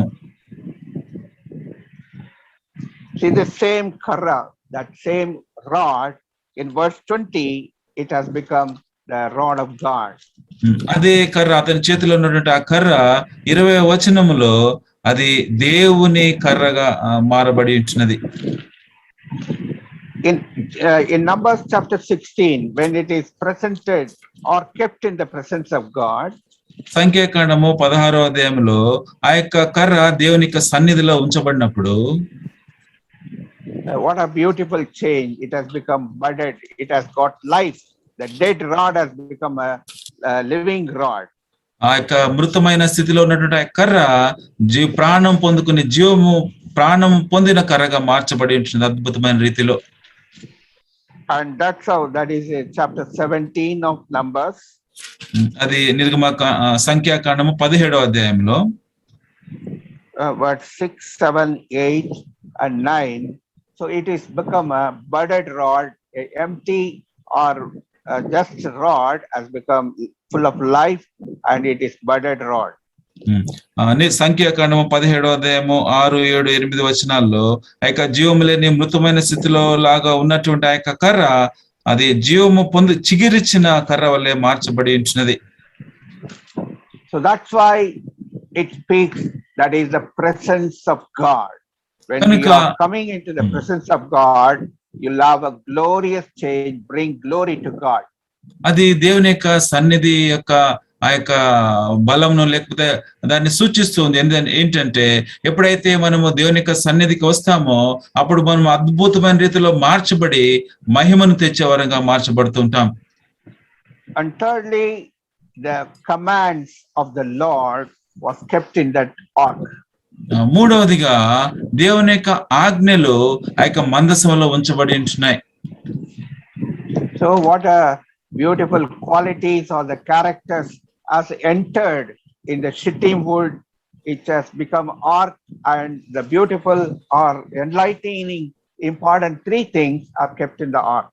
See the same karra, that same rod, in verse 20, it has become the rod of God. అదే కర్ర, అతని చేతిలో ఉన్నటువంటి ఆ కర్ర 20వ వచనములో అది దేవుని కర్రగా మారబడి ఉంటున్నది. In Numbers chapter 16, when it is presented or kept in the presence of God, సంఖ్యాకాండము 16వ అధ్యాయంలో ఆ యొక్క కర్ర దేవుని యొక్క సన్నిధిలో ఉంచబడినప్పుడు, what a beautiful change. It has become budded, it has got life. The dead rod has become a living rod. ఆ యొక్క మృతమైన స్థితిలో ఉన్నటువంటి ఆ కర్ర ప్రాణం పొందుకుని ప్రాణం పొందిన కర్రగా మార్చబడి ఉంటుంది అద్భుతమైన రీతిలో. And that's how, that is chapter 17 of Numbers. అది సంఖ్యాకాండము 17వ అధ్యాయంలో verse 6, 7, 8 and 9. So it is become a budded rod, a empty or just rod has become full of life, and it is budded rod. సంఖ్యాకాండము 17వ అధ్యాయము 6, 7, 8 వచనాల్లో ఆ యొక్క జీవము లేని మృతమైన స్థితిలో లాగా ఉన్నటువంటి ఆ యొక్క కర్ర అది జీవము పొంది చిగిరిచిన కర్ర వల్లే మార్చబడి ఉంటున్నది. So that's why it speaks, that is the presence of God. When you are coming into the presence of God, you'll have a glorious change, bring glory to God. అది దేవుని యొక్క సన్నిధి యొక్క ఆ యొక్క బలంను లేకపోతే దాన్ని సూచిస్తుంది. ఏంటంటే ఎప్పుడైతే మనము దేవుని యొక్క సన్నిధికి వస్తామో అప్పుడు మనం అద్భుతమైన రీతిలో మార్చబడి మహిమను తెచ్చే వరంగా మార్చబడుతుంటాం. And thirdly, the commands of the Lord was kept in that ark. మూడవదిగా దేవుని యొక్క ఆజ్ఞలు ఆ యొక్క మందసంలో ఉంచబడి ఉంటున్నాయి. So what a beautiful qualities or the characters has entered in the shittim wood, it has become ark, and the beautiful or enlightening important three things are kept in the ark.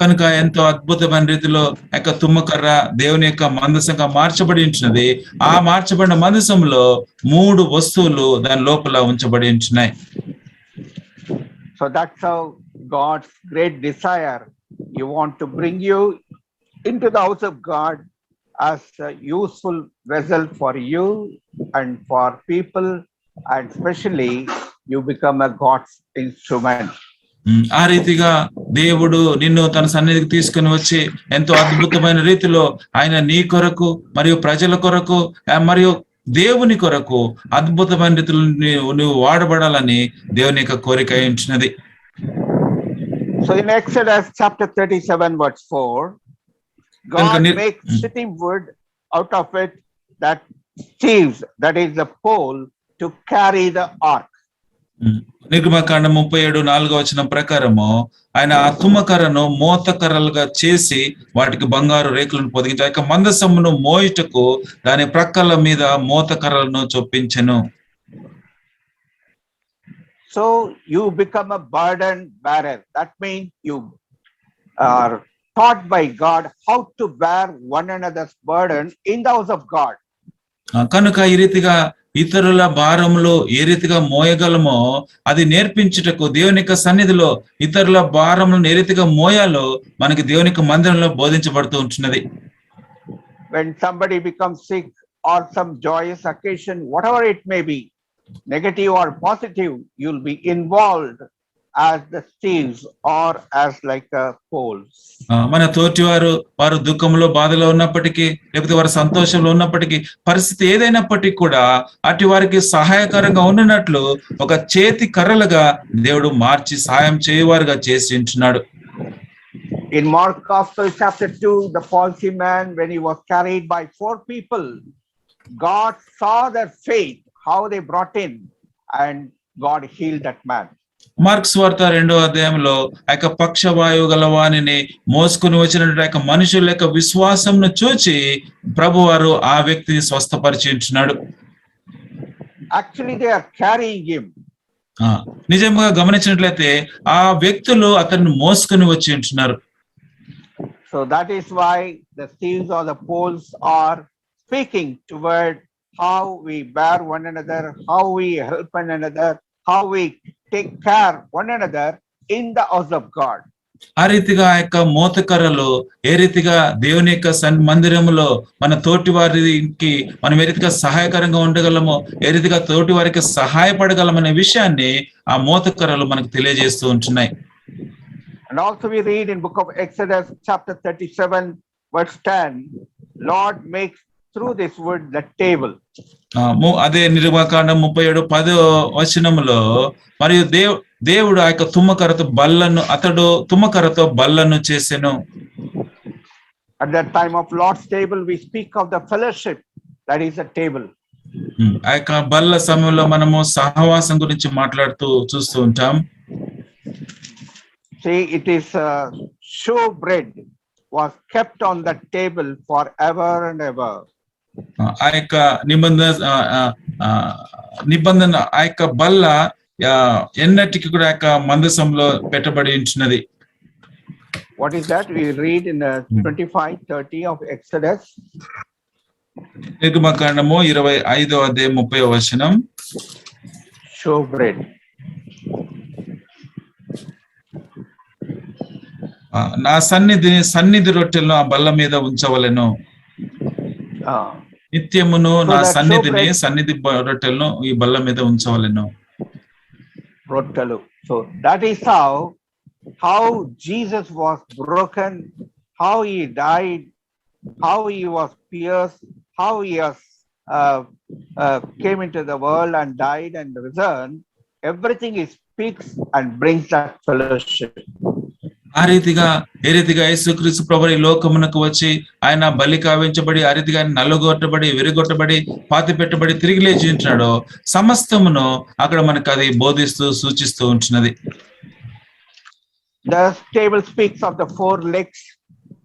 కనుక ఎంతో అద్భుతమైన రీతిలో యొక్క తుమ్మకర్ర దేవుని యొక్క మందసంగా మార్చబడి ఉంచినది. ఆ మార్చబడిన మందసంలో 3 వస్తువులు దాని లోపల ఉంచబడి ఉంటున్నాయి. So that's how God's great desire. He want to bring you into the house of God as a useful vessel for you and for people, and especially you become a God's instrument. ఆ రీతిగా దేవుడు నిన్ను తన సన్నిధికి తీసుకుని వచ్చి ఎంతో అద్భుతమైన రీతిలో ఆయన నీ కొరకు మరియు ప్రజల కొరకు మరియు దేవుని కొరకు అద్భుతమైన రీతిలో నువ్వు వాడబడాలని దేవుని యొక్క కోరిక ఉంటున్నది. So in Exodus chapter 37 verse 4, God makes sitting wood out of it, that staves, that is the pole to carry the ark. నిర్గమకాండం 37:4 ప్రకారము ఆయన ఆ తుమ్మకర్రను మోతకర్రలుగా చేసి వాటికి బంగారు రేకులను పొదిగించి ఆ యొక్క మందసమును మోయుటకు దాని ప్రక్కల మీద మోతకర్రలను చొప్పించెను. So you become a burden bearer. That means you are taught by God how to bear one another's burden in the house of God. కనుక ఈ రీతిగా ఇతరుల భారములు ఏ రీతిగా మోయగలమో అది నేర్పించుటకు దేవుని యొక్క సన్నిధిలో ఇతరుల భారములను ఏ రీతిగా మోయాలో మనకి దేవుని యొక్క మందిరంలో బోధించబడుతూ ఉంటున్నది. When somebody becomes sick or some joyous occasion, whatever it may be, negative or positive, you'll be involved as the staves or as like a poles. మన తోటి వారు దుఃఖంలో బాధలో ఉన్నప్పటికీ లేకపోతే వారు సంతోషంలో ఉన్నప్పటికీ పరిస్థితి ఏదైనప్పటికీ కూడా అటు వారికి సహాయకరంగా ఉన్నట్లు ఒక చేతి కర్రలుగా దేవుడు మార్చి సహాయం చేయవారుగా చేసి ఉంటున్నాడు. In Mark Gospel chapter 2, the palsy man, when he was carried by 4 people, God saw their faith, how they brought in, and God healed that man. Marks వార్త 2వ అధ్యాయంలో ఆ యొక్క పక్షవాయువు గల వానిని మోసుకుని వచ్చినటువంటి ఆ యొక్క మనుషుల యొక్క విశ్వాసంను చూచి ప్రభువారు ఆ వ్యక్తిని స్వస్థపరిచి ఉంటున్నాడు. Actually they are carrying him. నిజంగా గమనించినట్లయితే ఆ వ్యక్తులు అతన్ని మోసుకుని వచ్చి ఉంటున్నారు. So that is why the staves or the poles are speaking toward how we bear one another, how we help one another, how we take care one another in the house of God. ఆ రీతిగా ఆ యొక్క మోతకర్రలు ఏ రీతిగా దేవుని యొక్క మందిరములో మన తోటి వారికి మనం ఏ రీతిగా సహాయకరంగా ఉండగలమో ఏ రీతిగా తోటి వారికి సహాయపడగలమనే విషయాన్ని ఆ మోతకర్రలు మనకు తెలియజేస్తూ ఉంటున్నాయి. And also we read in book of Exodus chapter 37 verse 10, Lord makes through this wood the table. అదే నిర్గమకాండం 37:10 మరియు దేవుడు ఆ యొక్క తుమ్మకర్రతో బల్లను చేసెను. At that time of Lord's table we speak of the fellowship, that is a table. ఆ యొక్క బల్ల సమయంలో మనము సహవాసం గురించి మాట్లాడుతూ చూస్తూ ఉంటాం. See, it is show bread was kept on the table forever and ever. ఆ యొక్క నిబంధన ఆ యొక్క బల్ల ఎన్నటికి కూడా ఆ యొక్క మందసంలో పెట్టబడి ఉంటున్నది. What is that? We read in 25:30 of Exodus. నిర్గమకాండము 25వ అధ్యాయం 30వ వచనం. Show bread. నా సన్నిధి రొట్టెలను ఆ బల్ల మీద ఉంచవలెను. నిత్యమును నా సన్నిధి రొట్టెలను ఈ బల్ల మీద ఉంచవలెను. రొట్టెలు. So that is how Jesus was broken, how he died, how he was pierced, how he has came into the world and died and returned. Everything he speaks and brings that fellowship. ఆ రీతిగా ఏ రీతిగా యేసుక్రీస్తు ప్రభువు ఈ లోకమునకు వచ్చి ఆయన బలి కావించబడి ఆ రీతిగా నలుగొట్టబడి విరగొట్టబడి పాతి పెట్టబడి తిరిగి లేచి ఉంటున్నాడో సమస్తమును అక్కడ మనకు అది బోధిస్తూ సూచిస్తూ ఉంటున్నది. The table speaks of the 4 legs,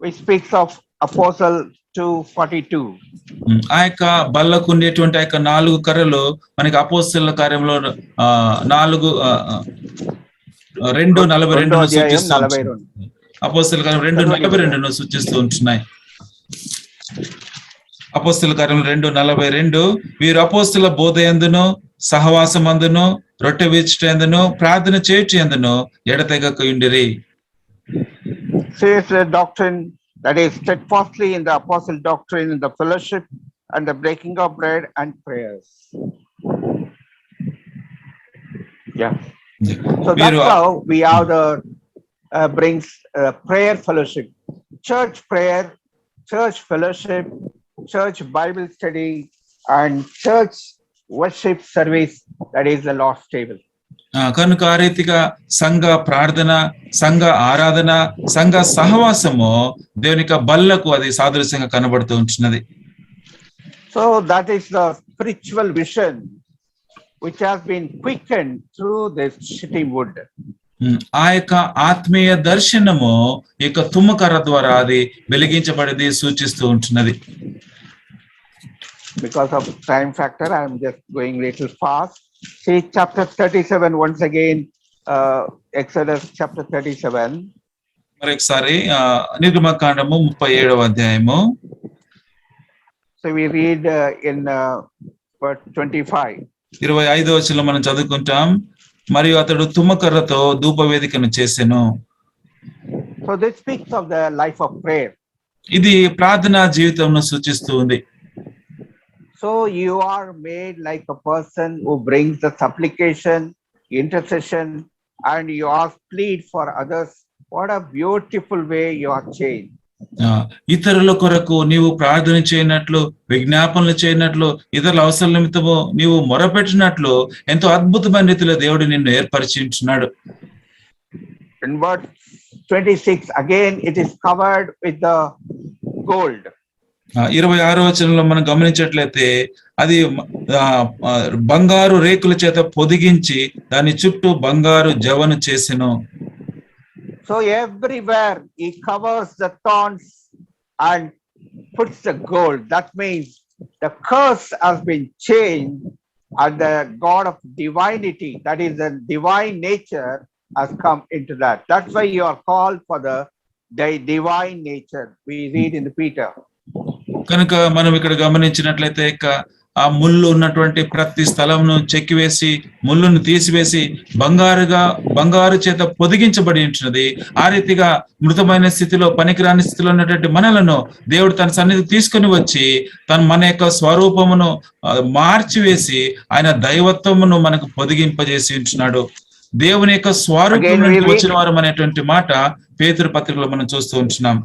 which speaks of Apostle 2:42. ఆ యొక్క బల్లకు ఉండేటువంటి ఆ యొక్క 4 కర్రలు మనకి అపోస్తలుల కార్యంలో 2:42 అపోస్తల కార్యం 2:42 సూచిస్తూ ఉంటున్నాయి. అపోస్తల కార్యం 2:42 వీరు అపోస్తల బోధయందును సహవాసమందును రొట్టె విరుచుటయందును ప్రార్థన చేయుటయందును ఎడతెగక ఉండిరి. Says the doctrine that is steadfastly in the apostle doctrine, in the fellowship and the breaking of bread and prayers. Yeah. So that's వీరు how we have the brings prayer fellowship, church prayer, church fellowship, church Bible study, and church worship service, that is the Lord's table. కనుక ఆ రీతిగా సంఘ ప్రార్థన, సంఘ ఆరాధన, సంఘ సహవాసము దేవుని యొక్క బల్లకు అది సాదృశ్యంగా కనబడుతూ ఉంటున్నది. So that is the spiritual vision which has been quickened through this shittim wood. ఆ యొక్క ఆత్మీయ దర్శనము ఈ యొక్క తుమ్మకర్ర ద్వారా అది వెలిగించబడింది, సూచిస్తూ ఉంటున్నది. Because of time factor, I am just going little fast. See chapter 37 once again, Exodus chapter 37. మరొకసారి నిర్గమకాండము 37వ అధ్యాయము. So we read in verse 25. 25వ వచనంలో మనం చదువుకుంటాం. మరియు అతడు తుమ్మకర్రతో ధూపవేదికను చేసెను. So this speaks of the life of prayer. ఇది ప్రార్థనా జీవితంను సూచిస్తూ ఉంది. So you are made like a person who brings the supplication, intercession, and you ask plead for others. What a beautiful way you are changed. ఇతరుల కొరకు నీవు ప్రార్థన చేయనట్లు, విజ్ఞాపనలు చేయనట్లు, ఇతరుల అవసరం నిమిత్తము నీవు మొరపెట్టినట్లు ఎంతో అద్భుతమైన రీతిలో దేవుడు నిన్ను ఏర్పరిచింటున్నాడు. In verse 26 again it is covered with the gold. 26వ వచనంలో మనం గమనించట్లయితే అది బంగారు రేకుల చేత పొదిగించి దాని చుట్టూ బంగారు జవను చేసెను. So everywhere he covers the thorns and puts the gold. That means the curse has been changed and the God of divinity, that is the divine nature, has come into that. That's why you are called for the divine nature. We read in the Peter. కనుక మనం ఇక్కడ గమనించినట్లయితే ఆ ముళ్ళు ఉన్నటువంటి ప్రతి స్థలంను చెక్కివేసి ముళ్ళును తీసివేసి బంగారు చేత పొదిగించబడి ఉంటున్నది. ఆ రీతిగా మృతమైన స్థితిలో, పనికిరాని స్థితిలో ఉన్నటువంటి మనలను దేవుడు తన సన్నిధి తీసుకుని వచ్చి మన యొక్క స్వరూపమును మార్చివేసి ఆయన దైవత్వమును మనకు పొదిగింపజేసి ఉంటున్నాడు. దేవుని యొక్క స్వరూపం నుండి వచ్చిన వారు అనేటువంటి మాట పేతురు పత్రికలో మనం చూస్తూ ఉంటున్నాం.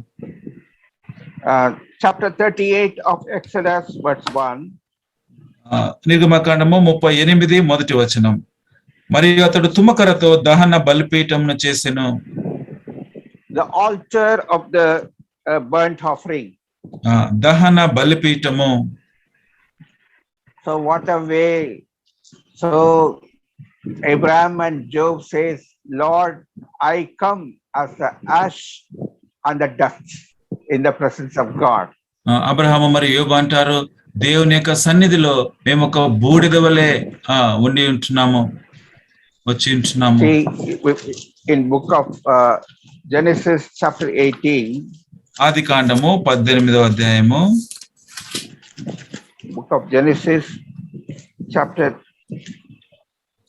Chapter 38 of Exodus verse 1. నిర్గమకాండము 38 మొదటి వచనం. మరియు అతడు తుమ్మకర్రతో దహన బలిపీఠమును చేసెను. The altar of the burnt offering. దహన బలిపీఠము. So what a way. So Abraham and Job says, Lord, I come as the ash and the dust in the presence of God. Abraham మరియు యోబు అంటారు, దేవుని యొక్క సన్నిధిలో మేము ఒక బూడిద వలె ఉండి ఉంటున్నాము, వచ్చి ఉంటున్నాము. In book of Genesis chapter 18. ఆది కాండము 18వ అధ్యాయము. Book of Genesis chapter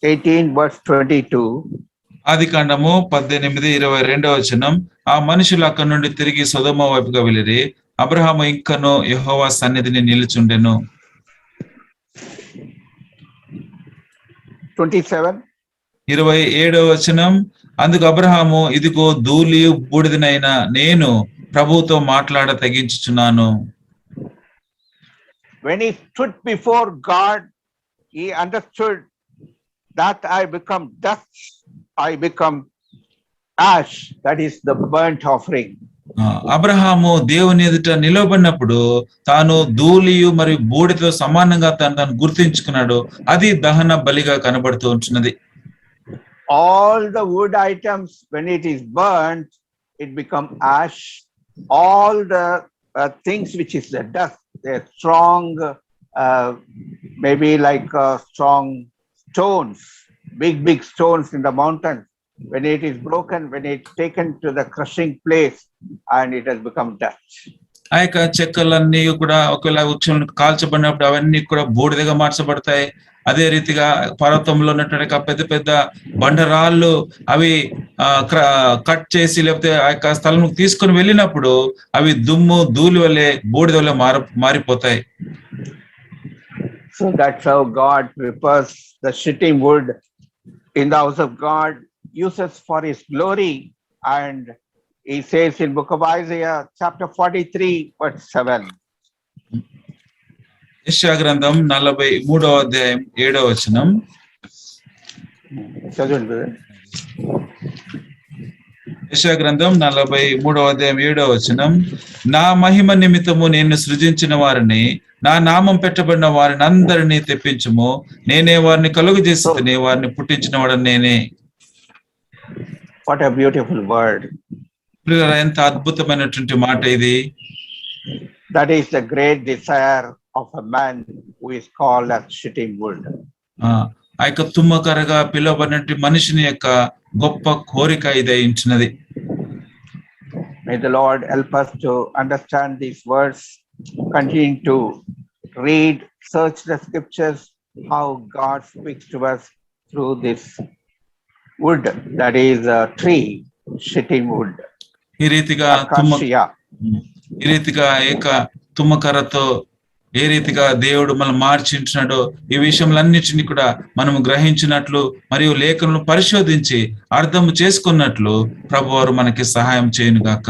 18 verse 22. ఆది కాండము 18:22వ వచనం. ఆ మనుషులు అక్కడి నుండి తిరిగి సొదొమ వైపుగా వెళ్ళిరి. అబ్రహాము ఇంకను యెహోవా సన్నిధిని నిలుచుండెను. 27వ వచనం. అందుకు అబ్రహాము, ఇదిగో ధూళియు బూడిదనైన నేను ప్రభువుతో మాట్లాడ తెగించుచున్నాను. When he stood before God, he understood that I become dust, I become ash, that is the burnt offering. Abraham దేవుని ఎదుట నిలబడినప్పుడు తాను ధూళియు మరియు బూడిదతో సమానంగా తాను గుర్తించుకున్నాడు. అది దహన బలిగా కనబడుతూ ఉంటున్నది. All the wood items, when it is burnt, it become ash. All the things which is the dust, they're strong, maybe like strong stones, big stones in the mountains. when it is broken, when it's taken to the crushing place, and it has become dust. ఆ యొక్క చెక్కలన్నీ కూడా ఒకవేళ వృక్షం కాల్చబడినప్పుడు అవన్నీ కూడా బూడిదగా మార్చబడతాయి. అదే రీతిగా పర్వతంలో ఉన్నటువంటి పెద్ద పెద్ద బండరాళ్ళు అవి కట్ చేసి లేకపోతే ఆ యొక్క స్థలం తీసుకొని వెళ్ళినప్పుడు అవి దుమ్ము ధూళి వల్లే బూడిద వల్ల మారిపోతాయి. So that's how God prepares the shittim wood in the house of God, uses for his glory. And he says in book of Isaiah chapter 43 verse 7. యెషయా గ్రంథం 43వ అధ్యాయం 7వ వచనం. చదవండి. యెషయా గ్రంథం 43వ అధ్యాయం 7వ వచనం. నా మహిమ నిమిత్తము నేను సృజించిన వారిని, నా నామం పెట్టబడిన వారిని అందరినీ తెప్పించుము. నేనే వారిని కలుగజేసి వారిని పుట్టించిన వాడని నేనే. What a beautiful word. ఎంత అద్భుతమైనటువంటి మాట ఇది. That is the great desire of a man who is called as shittim wood. ఆ యొక్క తుమ్మకరగా పిలువబడినటువంటి మనిషిని యొక్క గొప్ప కోరిక ఇదే ఉంటున్నది. May the Lord help us to understand these words, continue to read, search the scriptures, how God speaks to us through this wood, that is a tree, shittim wood. ఈ రీతిగా ఏక తుమ్మకరతో ఏ రీతిగా దేవుడు మనం మార్చింటున్నాడో ఈ విషయంలన్నిటిని కూడా మనము గ్రహించినట్లు మరియు లేఖలను పరిశోధించి అర్థం చేసుకున్నట్లు ప్రభువారు మనకి సహాయం చేయను గాక.